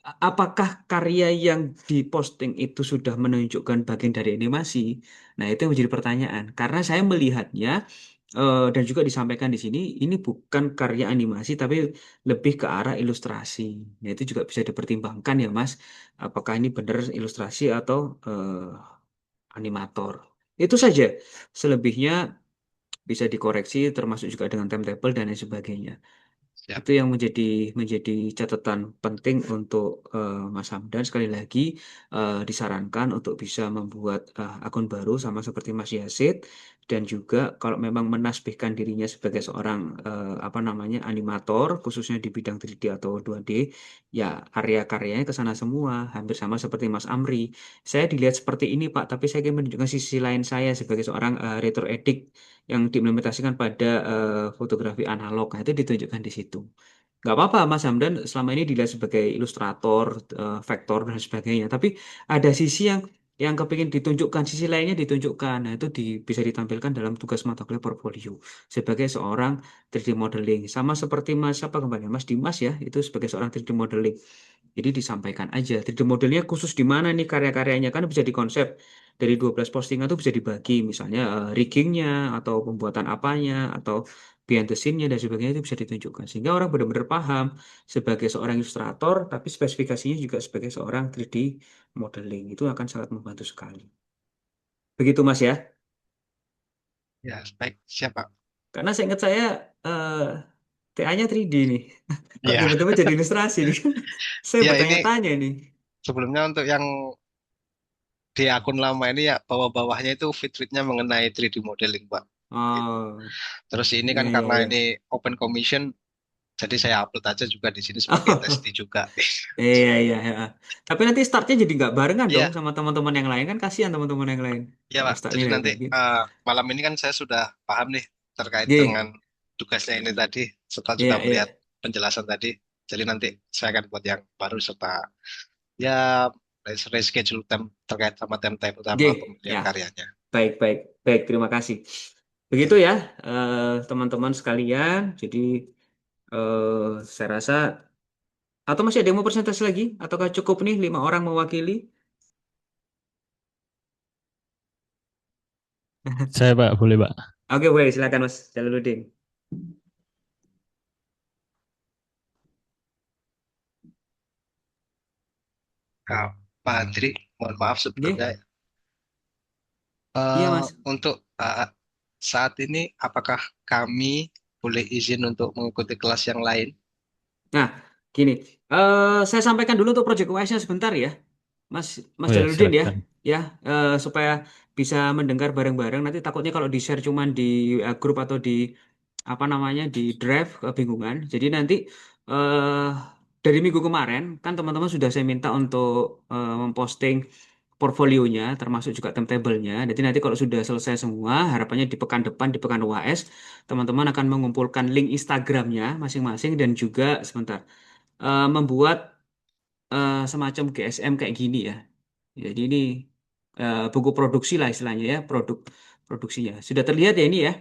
apakah karya yang diposting itu sudah menunjukkan bagian dari animasi? Nah, itu yang menjadi pertanyaan. Karena saya melihatnya dan juga disampaikan di sini, ini bukan karya animasi tapi lebih ke arah ilustrasi. Nah, itu juga bisa dipertimbangkan ya, Mas. Apakah ini benar ilustrasi atau animator? Itu saja. Selebihnya bisa dikoreksi termasuk juga dengan timetable dan lain sebagainya. Siap. Itu yang menjadi catatan penting untuk Mas Hamdan. Sekali lagi disarankan untuk bisa membuat akun baru sama seperti Mas Yasid dan juga kalau memang menasbihkan dirinya sebagai seorang apa namanya animator khususnya di bidang 3D atau 2D ya karya-karyanya ke sana semua hampir sama seperti Mas Amri. Saya dilihat seperti ini Pak, tapi saya ingin menunjukkan sisi lain saya sebagai seorang retro edic yang diimplementasikan pada fotografi analog. Nah, itu ditunjukkan di situ. Nggak apa-apa, Mas Hamdan selama ini dilihat sebagai ilustrator, vektor, dan sebagainya. Tapi ada sisi yang kepingin ditunjukkan, sisi lainnya ditunjukkan. Nah, itu bisa ditampilkan dalam tugas mata kuliah portfolio sebagai seorang 3D modeling. Sama seperti Mas, apa kembali, Mas Dimas ya, itu sebagai seorang 3D modeling. Jadi disampaikan aja 3D modelnya khusus di mana nih karya-karyanya kan bisa dikonsep dari 12 postingan itu bisa dibagi misalnya riggingnya atau pembuatan apanya atau behind the scene-nya dan sebagainya itu bisa ditunjukkan sehingga orang benar-benar paham sebagai seorang ilustrator tapi spesifikasinya juga sebagai seorang 3D modeling itu akan sangat membantu sekali. Begitu Mas ya. Ya, baik, siap Pak. Karena saya ingat saya eh, TA-nya 3D nih. Kok Ya, tiba-tiba jadi ilustrasi nih? Saya ya ini bertanya-tanya nih. sebelumnya untuk yang di akun lama ini ya bawah-bawahnya itu feed-feednya mengenai 3D modeling Pak. Oh, Terus ini iya kan iya karena iya. ini open commission, jadi saya upload aja juga di sini sebagai testi juga. Iya iya iya. Tapi nanti startnya jadi nggak barengan dong Iya, sama teman-teman yang lain kan kasihan teman-teman yang lain iya kalau Pak. startnya Jadi dari nanti pagi. malam ini kan saya sudah paham nih terkait dengan Iya tugasnya ini tadi, setelah juga iya iya. melihat penjelasan tadi. Jadi nanti saya akan buat yang baru serta ya reschedule terkait sama timetable Iya sama ya. pembelian karyanya. Baik baik baik. Terima kasih. Begitu ya teman-teman sekalian. Jadi saya rasa atau masih ada yang mau presentasi lagi? Ataukah cukup nih 5 orang mewakili? Saya Pak, boleh Pak. Oke, boleh silakan Mas Jalaluddin. Nah, Pak Andri, mohon maaf sebelumnya. Oke, iya Mas. Untuk saat ini, apakah kami boleh izin untuk mengikuti kelas yang lain? Nah, gini, saya sampaikan dulu untuk Project UAS-nya sebentar ya, Mas Mas Oh ya, Jalaluddin ya, silakan. ya supaya bisa mendengar bareng-bareng. Nanti takutnya kalau di share cuman di grup atau di apa namanya di drive kebingungan. Jadi nanti eh dari minggu kemarin kan teman-teman sudah saya minta untuk memposting portfolionya, termasuk juga timetable-nya. Jadi nanti kalau sudah selesai semua, harapannya di pekan depan di pekan UAS, teman-teman akan mengumpulkan link Instagramnya masing-masing dan juga sebentar membuat semacam GSM kayak gini ya. Jadi ini buku produksi lah istilahnya ya, produk produksinya. Sudah terlihat ya ini ya.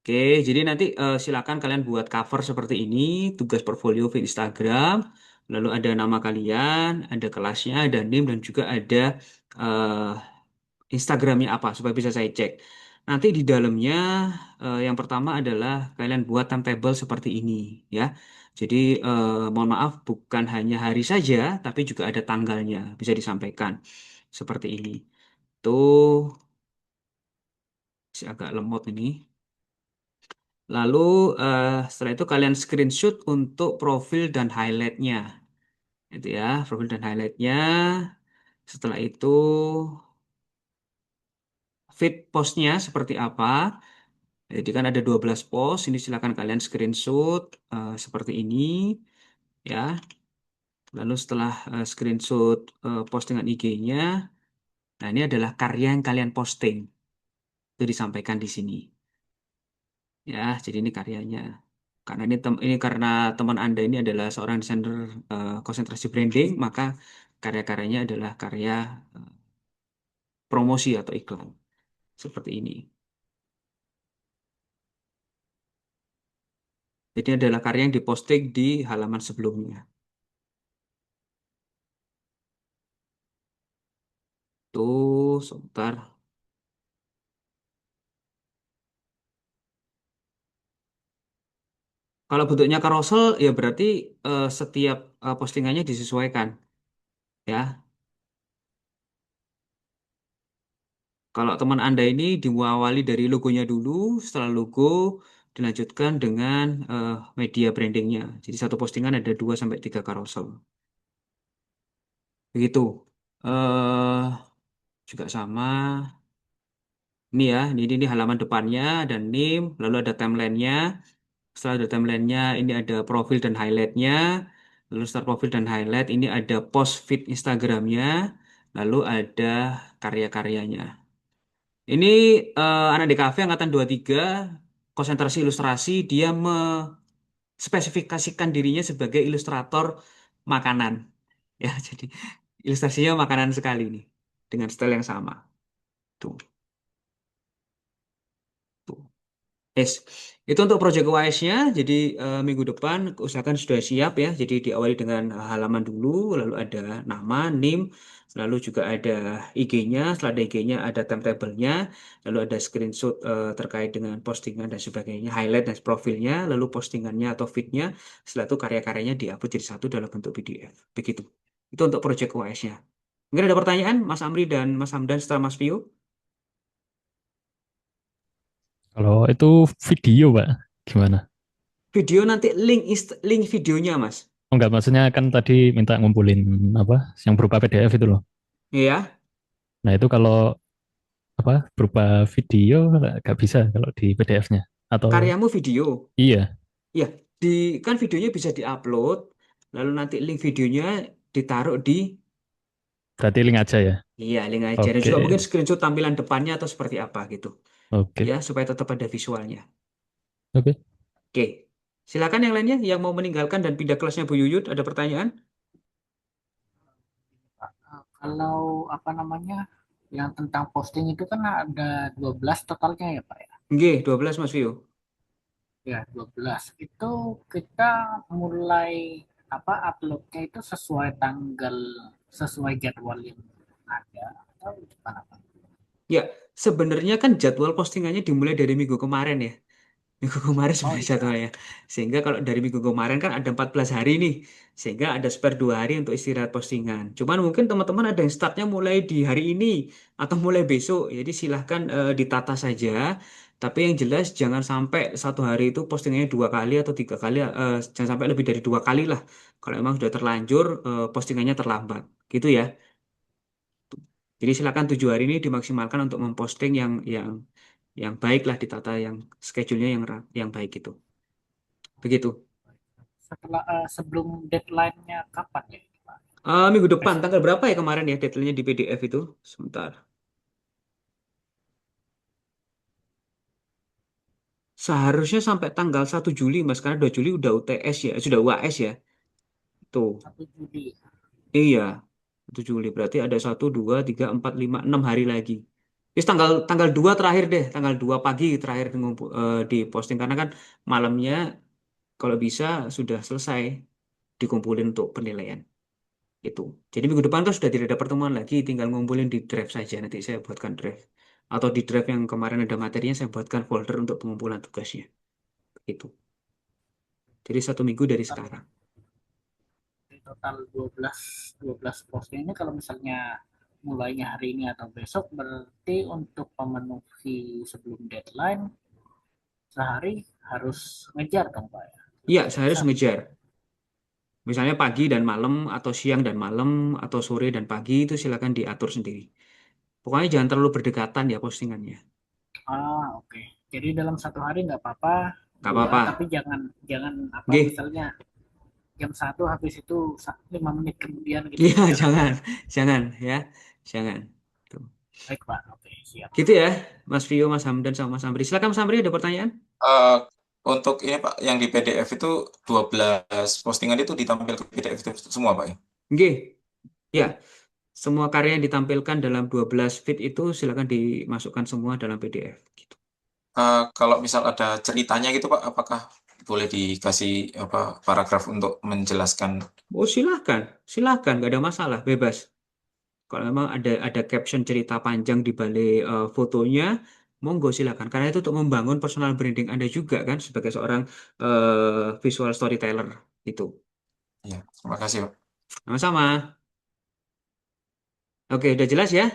Oke, jadi nanti silakan kalian buat cover seperti ini, tugas portfolio di Instagram, lalu ada nama kalian, ada kelasnya, ada NIM dan juga ada eh, Instagramnya apa supaya bisa saya cek. Nanti di dalamnya yang pertama adalah kalian buat timetable seperti ini ya. Jadi mohon maaf bukan hanya hari saja, tapi juga ada tanggalnya bisa disampaikan seperti ini. Tuh, masih agak lemot ini. Lalu setelah itu kalian screenshot untuk profil dan highlightnya, itu ya, profil dan highlightnya. Setelah itu feed postnya seperti apa? Jadi kan ada 12 post, ini silakan kalian screenshot seperti ini ya. Lalu setelah screenshot postingan IG-nya, nah ini adalah karya yang kalian posting. Itu disampaikan di sini. Ya, jadi ini karyanya. Karena ini karena teman Anda ini adalah seorang desainer konsentrasi branding, maka karya-karyanya adalah karya eh, promosi atau iklan seperti ini. Jadi adalah karya yang diposting di halaman sebelumnya. Tuh, sebentar. Kalau bentuknya carousel, ya berarti setiap postingannya disesuaikan, ya. Kalau teman Anda ini diawali dari logonya dulu, setelah logo dilanjutkan dengan media brandingnya. Jadi satu postingan ada 2 sampai 3 carousel. Begitu. eh Juga sama. Ini ya, ini halaman depannya dan NIM, lalu ada timelinenya. Setelah ada timelinenya, ini ada profil dan highlightnya. Lalu setelah profil dan highlight, ini ada post feed Instagramnya. Lalu ada karya-karyanya. Ini anak DKV angkatan 23, konsentrasi ilustrasi, dia spesifikasikan dirinya sebagai ilustrator makanan. Ya, jadi ilustrasinya makanan sekali nih dengan style yang sama. Tuh, tuh. Yes. Itu untuk project wise-nya. Jadi minggu depan usahakan sudah siap ya. Jadi diawali dengan halaman dulu, lalu ada nama, NIM, lalu juga ada IG-nya. Setelah ada IG-nya ada timetable-nya, lalu ada screenshot terkait dengan postingan dan sebagainya, highlight dan profilnya, lalu postingannya atau feed-nya. Setelah itu karya-karyanya diupload jadi satu dalam bentuk PDF. Begitu. Itu untuk project wise-nya. Mungkin ada pertanyaan Mas Amri dan Mas Hamdan setelah Mas Pio? Kalau itu video Pak, gimana? Video nanti link videonya Mas. Oh enggak, maksudnya kan tadi minta ngumpulin apa, yang berupa PDF itu loh. Iya. Nah itu kalau apa berupa video nggak bisa kalau di PDF-nya atau Karyamu video. iya Ya, kan videonya bisa diupload, lalu nanti link videonya ditaruh di, berarti link aja ya. iya, link aja. Dan Oke, juga mungkin screenshot tampilan depannya atau seperti apa gitu. oke, Ya, supaya tetap ada visualnya. oke. Oke, silakan yang lainnya yang mau meninggalkan dan pindah kelasnya Bu Yuyut, ada pertanyaan? Kalau apa namanya yang tentang posting itu kan ada 12 totalnya ya Pak ya. Oke, 12 Mas Vio. Ya, 12. Itu kita mulai apa uploadnya itu sesuai tanggal, sesuai jadwal yang ada atau gimana Pak? Ya, sebenarnya kan jadwal postingannya dimulai dari minggu kemarin ya. Minggu kemarin Oh sebenarnya iya, jadwalnya. Sehingga kalau dari minggu kemarin kan ada 14 hari nih. Sehingga ada spare 2 hari untuk istirahat postingan. Cuman mungkin teman-teman ada yang startnya mulai di hari ini atau mulai besok. Jadi silahkan ditata saja. Tapi yang jelas jangan sampai satu hari itu postingannya 2 kali atau 3 kali. Jangan sampai lebih dari 2 kali lah. Kalau emang sudah terlanjur postingannya terlambat. Gitu ya. Jadi silakan 7 hari ini dimaksimalkan untuk memposting yang baik lah, ditata yang schedule-nya yang baik itu. Begitu. setelah sebelum deadline-nya kapan ya Pak? Minggu depan tanggal berapa ya kemarin ya deadline-nya di PDF itu? Sebentar. Seharusnya sampai tanggal 1 Juli Mas, karena 2 Juli udah UTS ya, sudah UAS ya. Tuh. 1 Juli. Iya. 1 Juli berarti ada 1, 2, 3, 4, 5, 6 hari lagi. Terus tanggal tanggal 2 terakhir deh, tanggal 2 pagi terakhir di posting karena kan malamnya kalau bisa sudah selesai dikumpulin untuk penilaian itu. Jadi minggu depan kan sudah tidak ada pertemuan lagi, tinggal ngumpulin di drive saja. Nanti saya buatkan drive. Atau di drive yang kemarin ada materinya, saya buatkan folder untuk pengumpulan tugasnya. Itu. Jadi 1 minggu dari Total, sekarang. total 12 posting ini kalau misalnya mulainya hari ini atau besok berarti untuk memenuhi sebelum deadline sehari harus ngejar dong Pak ya. Iya, Tidak saya harus bisa. ngejar. Misalnya pagi dan malam, atau siang dan malam, atau sore dan pagi, itu silakan diatur sendiri. Pokoknya jangan terlalu berdekatan ya postingannya. Oke. Jadi dalam satu hari nggak apa-apa Gak 2, apa-apa. tapi jangan jangan apa Oke. misalnya jam 1 habis itu 5 menit kemudian gitu. Iya, Jangan. jangan ya. Jangan. Tuh. Baik Pak. Oke, siap. Gitu ya, Mas Vio, Mas Hamdan, sama Mas Amri. Silakan Mas Amri, ada pertanyaan? Eh, untuk ini Pak, yang di PDF itu 12 postingan itu ditampil ke PDF itu semua Pak ya? Oke. Ya, semua karya yang ditampilkan dalam 12 feed itu silakan dimasukkan semua dalam PDF. Gitu. Kalau misal ada ceritanya gitu Pak, apakah boleh dikasih apa paragraf untuk menjelaskan? Oh, silakan, nggak ada masalah, bebas. Kalau memang ada caption cerita panjang di balik fotonya, monggo silakan. Karena itu untuk membangun personal branding Anda juga kan sebagai seorang visual storyteller itu. Ya, terima kasih Pak. Sama-sama. Oke, udah jelas ya.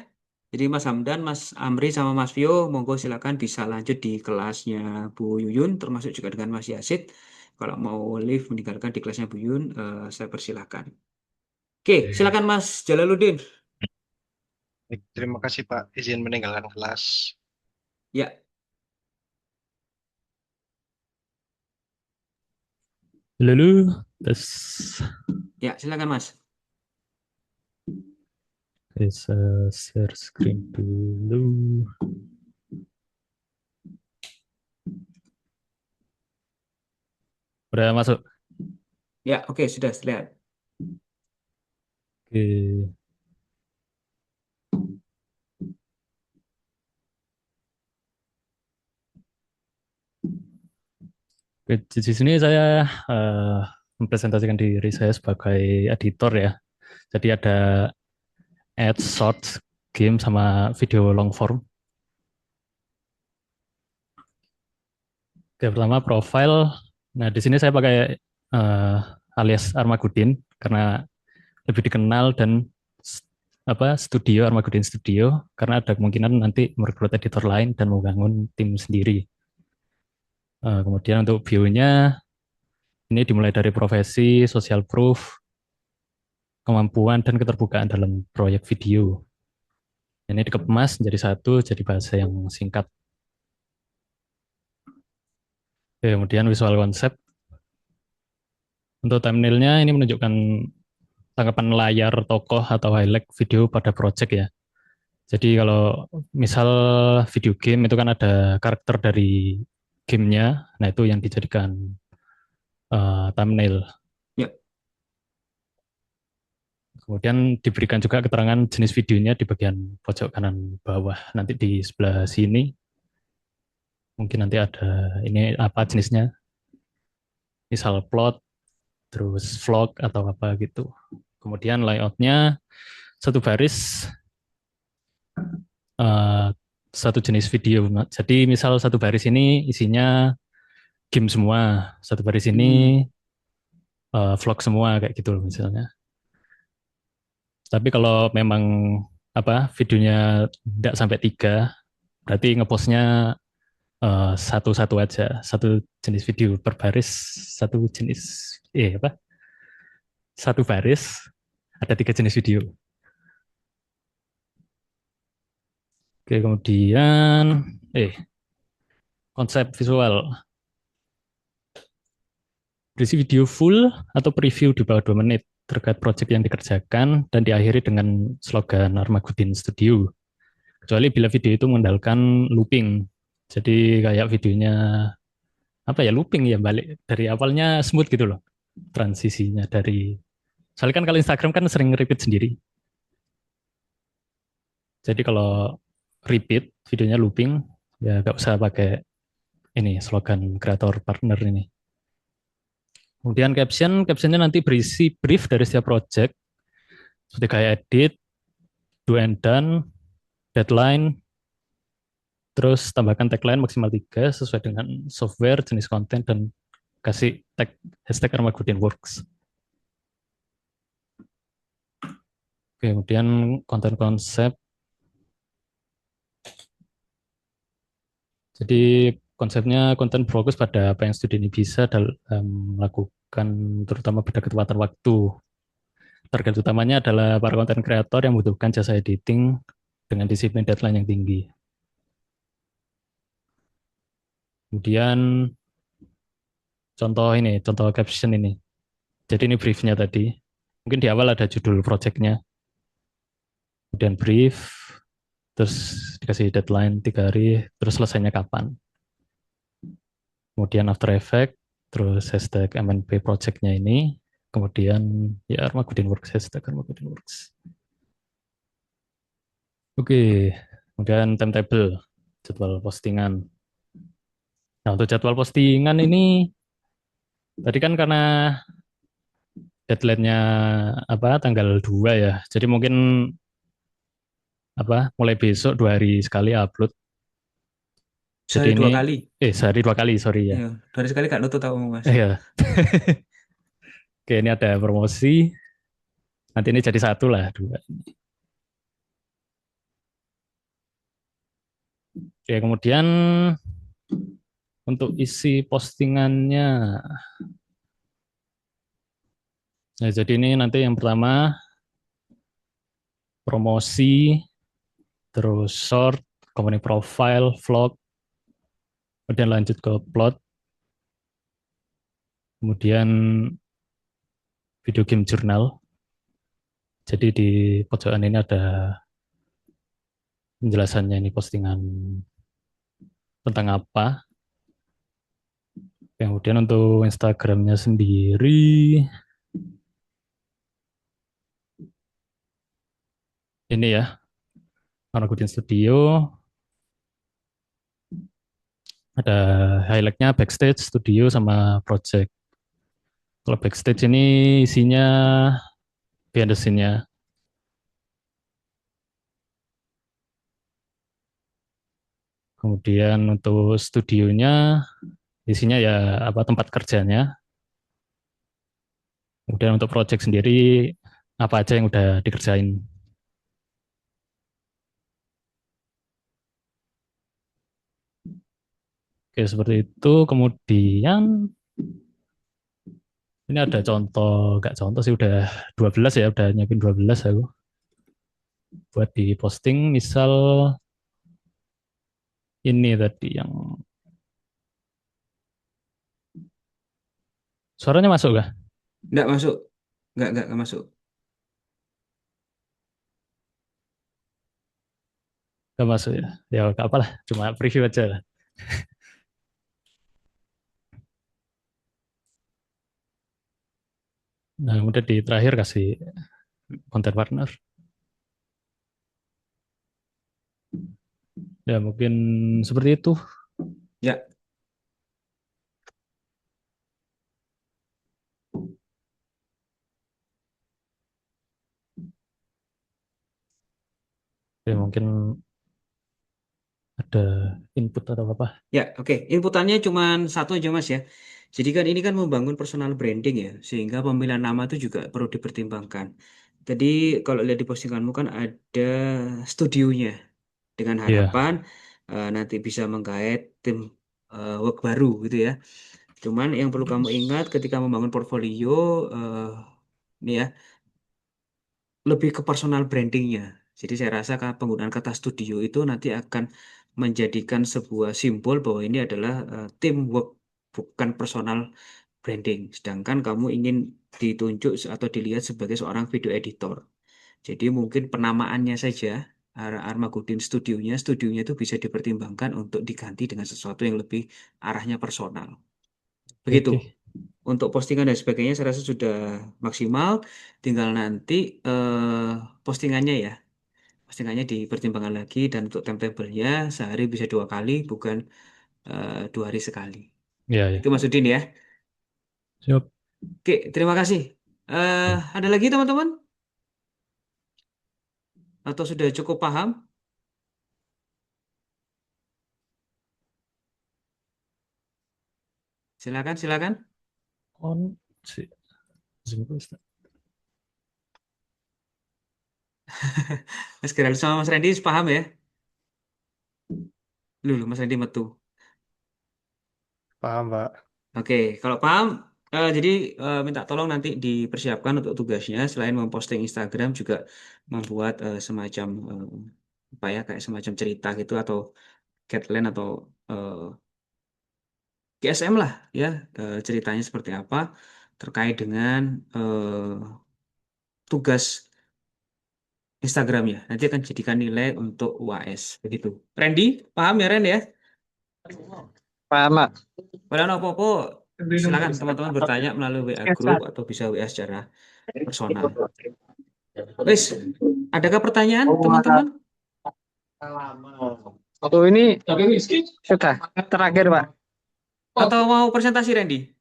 Jadi Mas Hamdan, Mas Amri, sama Mas Vio, monggo silakan bisa lanjut di kelasnya Bu Yuyun, termasuk juga dengan Mas Yasid. Kalau mau leave meninggalkan di kelasnya Bu Yuyun, saya persilakan. Oke, silakan Mas Jalaluddin. Baik, terima kasih Pak, izin meninggalkan kelas. Ya, Lalu tes ya silakan Mas. bisa share screen dulu. Udah masuk. Ya, oke, sudah lihat. Oke. Oke, di sini saya mempresentasikan diri saya sebagai editor ya. Jadi ada add short game sama video long form. Oke, pertama profile. Nah, di sini saya pakai alias Armagudin karena lebih dikenal dan studio Armagudin Studio karena ada kemungkinan nanti merekrut editor lain dan membangun tim sendiri. Kemudian untuk bio-nya ini dimulai dari profesi, social proof, kemampuan dan keterbukaan dalam proyek video. Ini dikemas menjadi satu, jadi bahasa yang singkat. Oke, kemudian visual konsep. Untuk thumbnailnya ini menunjukkan tangkapan layar tokoh atau highlight video pada project ya. Jadi kalau misal video game itu kan ada karakter dari gamenya, nah itu yang dijadikan thumbnail. Ya. Kemudian diberikan juga keterangan jenis videonya di bagian pojok kanan bawah. Nanti di sebelah sini mungkin nanti ada ini apa jenisnya, misal plot, terus vlog atau apa gitu. Kemudian layoutnya satu baris satu jenis video. Nah, jadi misal satu baris ini isinya game semua, satu baris ini vlog semua kayak gitu loh misalnya. Tapi kalau memang apa videonya tidak sampai 3, berarti ngepostnya satu-satu aja, satu jenis video per baris, satu jenis apa? Satu baris ada 3 jenis video. Oke, kemudian konsep visual. Berisi video full atau preview di bawah 2 menit terkait proyek yang dikerjakan dan diakhiri dengan slogan Armaguddin Studio. Kecuali bila video itu mengandalkan looping. Jadi kayak videonya apa ya, looping ya, balik dari awalnya smooth gitu loh. Transisinya dari, soalnya kan kalau Instagram kan sering repeat sendiri. Jadi kalau repeat videonya looping ya nggak usah pakai ini slogan kreator partner ini. Kemudian captionnya nanti berisi brief dari setiap project, seperti kayak edit, do and done, deadline, terus tambahkan tagline maksimal 3 sesuai dengan software, jenis konten, dan kasih tag hashtag Armaguddin Works. Oke, kemudian konten konsep. Jadi konsepnya konten fokus pada apa yang studi ini bisa dalam melakukan terutama pada ketepatan waktu. Target utamanya adalah para konten kreator yang membutuhkan jasa editing dengan disiplin deadline yang tinggi. Kemudian contoh caption ini. Jadi ini briefnya tadi. Mungkin di awal ada judul projectnya. Kemudian brief, terus dikasih deadline 3 hari, terus selesainya kapan. Kemudian After Effects, terus hashtag MNP projectnya ini, kemudian ya Armaguddin Works, hashtag Armaguddin Works. Oke, kemudian timetable, jadwal postingan. Nah, untuk jadwal postingan ini, tadi kan karena deadline-nya tanggal 2 ya, jadi mungkin mulai besok 2 hari sekali upload. Sehari Jadi 2 ini kali. sehari 2 kali, sorry ya. Iya, 2 hari sekali Kak Nutu tahu Mas. Iya. Oke, ini ada promosi. Nanti ini jadi 1 lah, 2. Oke, kemudian untuk isi postingannya. Nah, jadi ini nanti yang pertama promosi, terus short, company profile, vlog, kemudian lanjut ke plot, kemudian video game jurnal. Jadi di pojokan ini ada penjelasannya, ini postingan tentang apa. Kemudian untuk Instagramnya sendiri, ini ya, Armaguddin Studio. Ada highlight-nya backstage, studio, sama project. Kalau backstage ini isinya behind the scene-nya. Kemudian untuk studionya isinya ya tempat kerjanya. Kemudian untuk project sendiri apa aja yang udah dikerjain. Oke, seperti itu. Kemudian ini ada contoh, nggak contoh sih, udah 12 ya, udah nyiapin 12 aku. buat di posting, misal ini tadi yang suaranya masuk kah? Nggak masuk. Nggak masuk. Nggak masuk ya. Ya nggak apa lah, cuma preview aja lah. Nah, udah di terakhir kasih konten partner. Ya mungkin seperti itu. Ya, Ya mungkin ada input atau apa. ya, oke. Inputannya cuma satu aja Mas ya. Jadi kan ini kan membangun personal branding ya, sehingga pemilihan nama itu juga perlu dipertimbangkan. Tadi kalau lihat di postinganmu kan ada studionya dengan Iya, harapan nanti bisa menggait tim work baru gitu ya. Cuman yang perlu kamu ingat ketika membangun portfolio ini ya lebih ke personal brandingnya. Jadi saya rasa penggunaan kata studio itu nanti akan menjadikan sebuah simbol bahwa ini adalah teamwork bukan personal branding. Sedangkan kamu ingin ditunjuk atau dilihat sebagai seorang video editor. Jadi mungkin penamaannya saja Armageddon studionya itu bisa dipertimbangkan untuk diganti dengan sesuatu yang lebih arahnya personal. oke, Begitu. oke. Untuk postingan dan sebagainya saya rasa sudah maksimal. Tinggal nanti postingannya ya. Postingannya dipertimbangkan lagi dan untuk timetable-nya sehari bisa 2 kali, bukan 2 hari sekali. Iya, Itu ya. Mas Udin ya. Siap. Oke, terima kasih. Ada lagi teman-teman? Atau sudah cukup paham? Silakan, silakan. On. Si. Simpel, Ustaz. Mas Gerald sama Mas Randy paham ya? Lulu, Mas Randy metu. Paham, Pak. Oke, kalau paham, jadi minta tolong nanti dipersiapkan untuk tugasnya. Selain memposting Instagram juga membuat semacam apa ya, kayak semacam cerita gitu atau guideline atau eh, GSM lah ya, ceritanya seperti apa terkait dengan tugas Instagramnya. Nanti akan jadikan nilai untuk UAS begitu. Randy, paham ya Ren ya? Paham, Pak. Kalau ada apa-apa, silakan teman-teman bertanya melalui WA group atau bisa WA secara personal. Wes, adakah pertanyaan teman-teman? Oh, ini sudah terakhir, Pak. Atau mau presentasi Randy?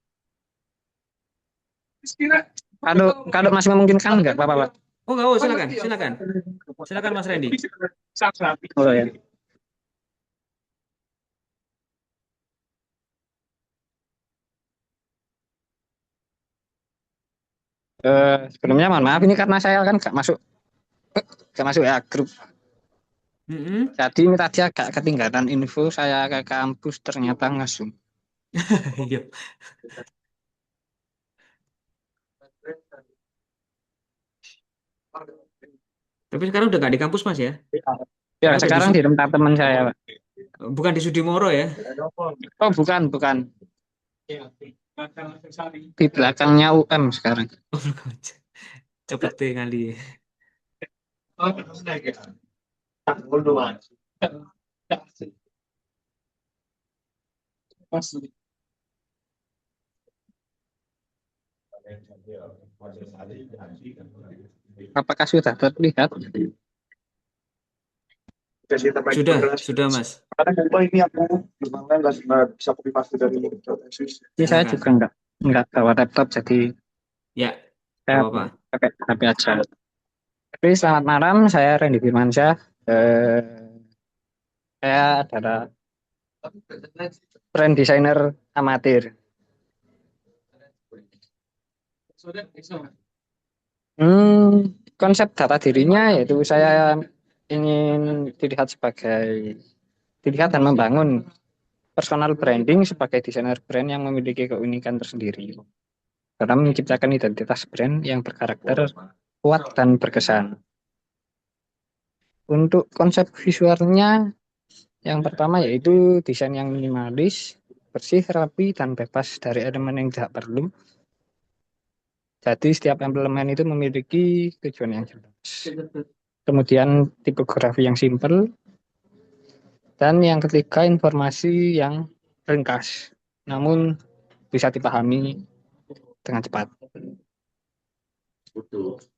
Kalau masih memungkinkan enggak, Pak? Oh enggak, silakan, silakan. Silakan Mas Randy. Oh ya. Sebelumnya mohon maaf ini karena saya kan gak masuk ya grup. Jadi ini tadi agak ketinggalan info, saya ke kampus ternyata ngasum. Iya. Tapi sekarang udah nggak di kampus Mas ya? Ya, sekarang di tempat teman saya, Pak. Bukan di Sudimoro ya? Oh, bukan. Di belakangnya UM sekarang. Oh, bukan. Cepet deh kali. Apakah sudah terlihat? Sudah Mas. Ini aku gimana nggak bisa copy paste dari Ini saya juga nggak bawa laptop, jadi ya, saya pakai HP aja. Oke, selamat malam, saya Randy Firmansyah. Saya adalah brand designer amatir. Konsep data dirinya yaitu saya ingin dilihat dan membangun personal branding sebagai desainer brand yang memiliki keunikan tersendiri karena menciptakan identitas brand yang berkarakter kuat dan berkesan. Untuk konsep visualnya, yang pertama yaitu desain yang minimalis, bersih, rapi, dan bebas dari elemen yang tidak perlu. Jadi setiap elemen itu memiliki tujuan yang jelas. Kemudian tipografi yang simpel. Dan yang ketiga informasi yang ringkas, namun bisa dipahami dengan cepat.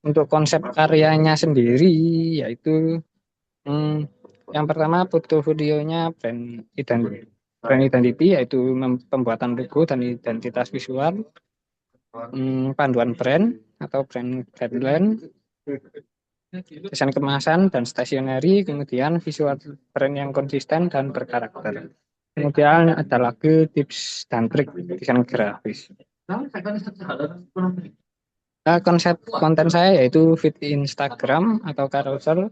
Untuk konsep karyanya sendiri yaitu yang pertama portofolionya brand identity yaitu pembuatan logo dan identitas visual, panduan brand atau brand guideline, desain kemasan dan stationery, kemudian visual brand yang konsisten dan berkarakter. Kemudian ada lagi tips dan trik desain grafis. Konsep konten saya yaitu feed Instagram atau carousel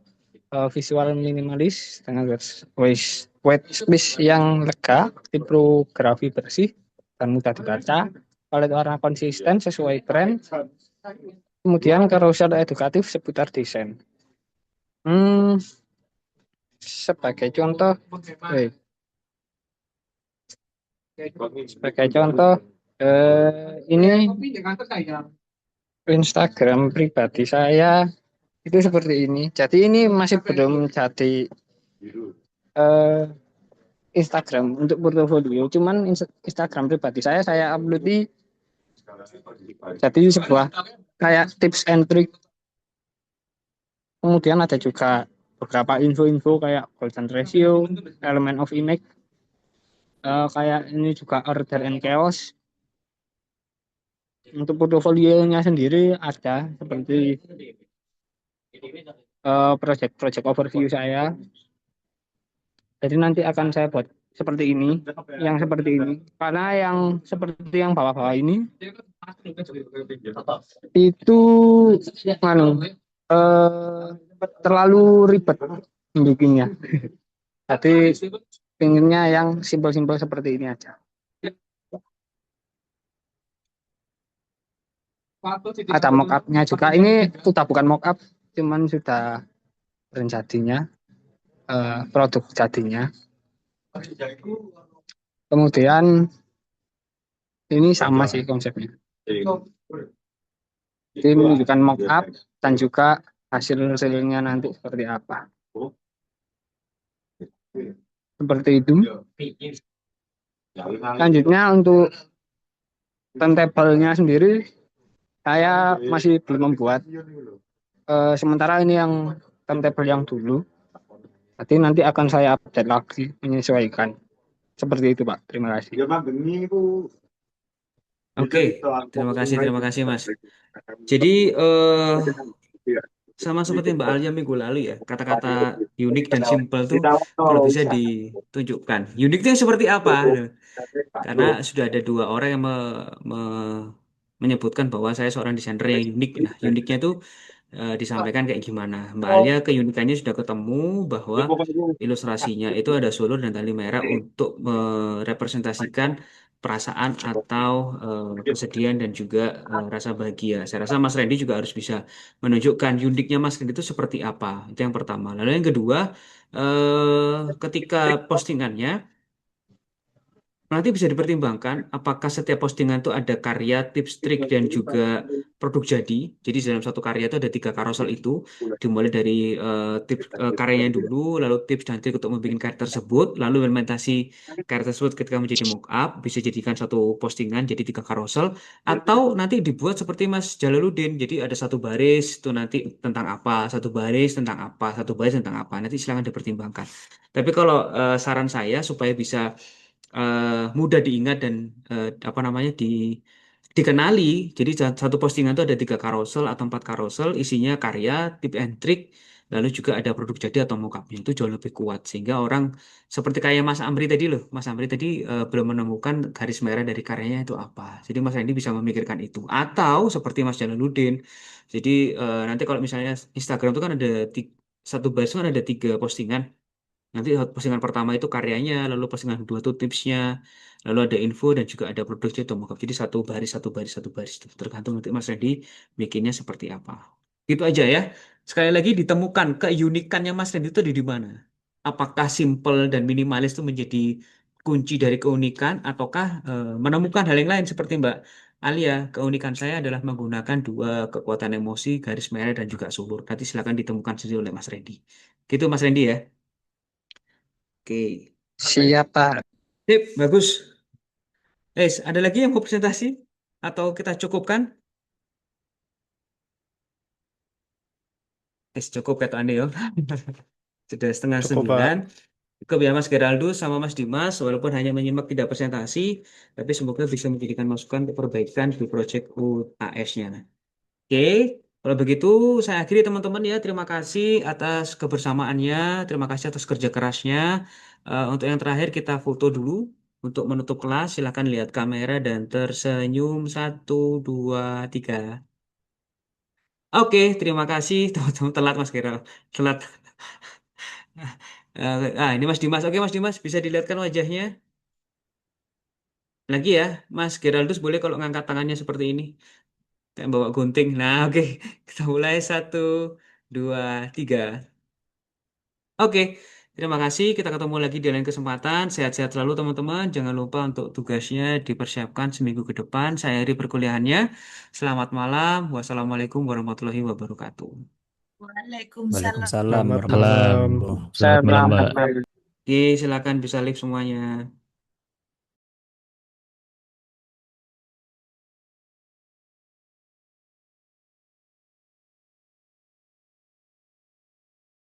visual minimalis dengan white space yang lega, tipografi bersih dan mudah dibaca, palet warna konsisten sesuai brand, kemudian carousel edukatif seputar desain. Sebagai contoh, ini Instagram pribadi saya itu seperti ini. Jadi ini masih belum jadi Instagram untuk portofolio. Cuman Instagram pribadi saya upload di jadi sebuah kayak tips and trick. Kemudian ada juga beberapa info-info kayak golden ratio, element of image, kayak ini juga order and chaos. Untuk portofolionya sendiri ada seperti project overview saya. Jadi nanti akan saya buat seperti ini, yang seperti ini. Karena yang seperti yang bawah-bawah ini itu terlalu ribet bikinnya. Jadi pinginnya yang simpel-simpel seperti ini aja. Ada mock-up-nya juga. Ini sudah bukan mock-up, cuman sudah brand jadinya, produk jadinya. Kemudian ini sama sih konsepnya. Jadi menunjukkan mock-up dan juga hasilnya nanti seperti apa. Seperti itu. Selanjutnya untuk turntable-nya sendiri saya masih belum membuat. Sementara ini yang turntable yang dulu. Nanti akan saya update lagi menyesuaikan. Seperti itu, Pak. Terima kasih. Oke, terima kasih Mas. Jadi sama seperti Mbak Alia minggu lalu ya, kata-kata unik dan simple tuh kalau bisa ditunjukkan. Uniknya seperti apa? Karena sudah ada dua orang yang menyebutkan bahwa saya seorang desainer yang unik. Nah, uniknya itu disampaikan kayak gimana. Mbak Alia keunikannya sudah ketemu bahwa ilustrasinya itu ada sulur dan tali merah untuk merepresentasikan perasaan atau kesedihan dan juga rasa bahagia. Saya rasa Mas Randy juga harus bisa menunjukkan uniknya Mas Randy itu seperti apa. Itu yang pertama. Lalu yang kedua, ketika postingannya nanti bisa dipertimbangkan apakah setiap postingan itu ada karya, tips, trik, dan juga produk jadi. Jadi dalam satu karya itu ada 3 carousel itu, dimulai dari tips karyanya dulu, lalu tips dan trik untuk membuat karya tersebut, lalu implementasi karya tersebut ketika menjadi mockup, bisa jadikan satu postingan jadi 3 carousel, atau nanti dibuat seperti Mas Jalaluddin, jadi ada satu baris itu nanti tentang apa, satu baris tentang apa, satu baris tentang apa, nanti silakan dipertimbangkan. Tapi kalau saran saya supaya bisa mudah diingat dan dikenali. Jadi satu postingan itu ada 3 carousel atau 4 carousel, isinya karya, tip and trick, lalu juga ada produk jadi atau mockupnya itu jauh lebih kuat sehingga orang seperti kayak Mas Amri tadi loh. Mas Amri tadi belum menemukan garis merah dari karyanya itu apa. Jadi Mas Randy bisa memikirkan itu. Atau seperti Mas Jalaluddin. Jadi nanti kalau misalnya Instagram itu kan ada satu baris kan ada 3 postingan. Nanti postingan pertama itu karyanya, lalu postingan kedua itu tipsnya, lalu ada info dan juga ada produknya atau mockup. Jadi satu baris, satu baris, satu baris. Tergantung nanti Mas Randy bikinnya seperti apa. Gitu aja ya. Sekali lagi ditemukan keunikannya Mas Randy itu di mana? Apakah simple dan minimalis itu menjadi kunci dari keunikan ataukah menemukan hal yang lain seperti Mbak Alia, keunikan saya adalah menggunakan dua kekuatan emosi, garis merah dan juga sulur. Nanti silakan ditemukan sendiri oleh Mas Randy. Gitu Mas Randy ya. Oke. Siap, Pak. Sip, bagus. Ada lagi yang mau presentasi? Atau kita cukupkan? Cukup kata Anda ya. Sudah setengah Cukup, Pak. 9. Cukup ya Mas Geraldo sama Mas Dimas, walaupun hanya menyimak tidak presentasi, tapi semoga bisa menjadikan masukan untuk perbaikan di proyek UAS-nya. Oke, kalau begitu saya akhiri teman-teman ya. Terima kasih atas kebersamaannya, terima kasih atas kerja kerasnya. Untuk yang terakhir kita foto dulu untuk menutup kelas. Silakan lihat kamera dan tersenyum 1, 2, 3. Oke, terima kasih teman-teman. Telat Mas Geral, telat. Ini Mas Dimas. Oke Mas Dimas, bisa dilihatkan wajahnya lagi ya. Mas Geraldus boleh kalau ngangkat tangannya seperti ini, kayak bawa gunting. Nah, oke. Kita mulai 1, 2, 3. Oke, terima kasih. Kita ketemu lagi di lain kesempatan. Sehat-sehat selalu teman-teman. Jangan lupa untuk tugasnya dipersiapkan seminggu ke depan. Saya akhiri perkuliahannya. Selamat malam. Wassalamualaikum warahmatullahi wabarakatuh. Waalaikumsalam. Waalaikumsalam Selamat warahmatullahi malam. Selamat malam, Mbak. Oke, silakan bisa live semuanya.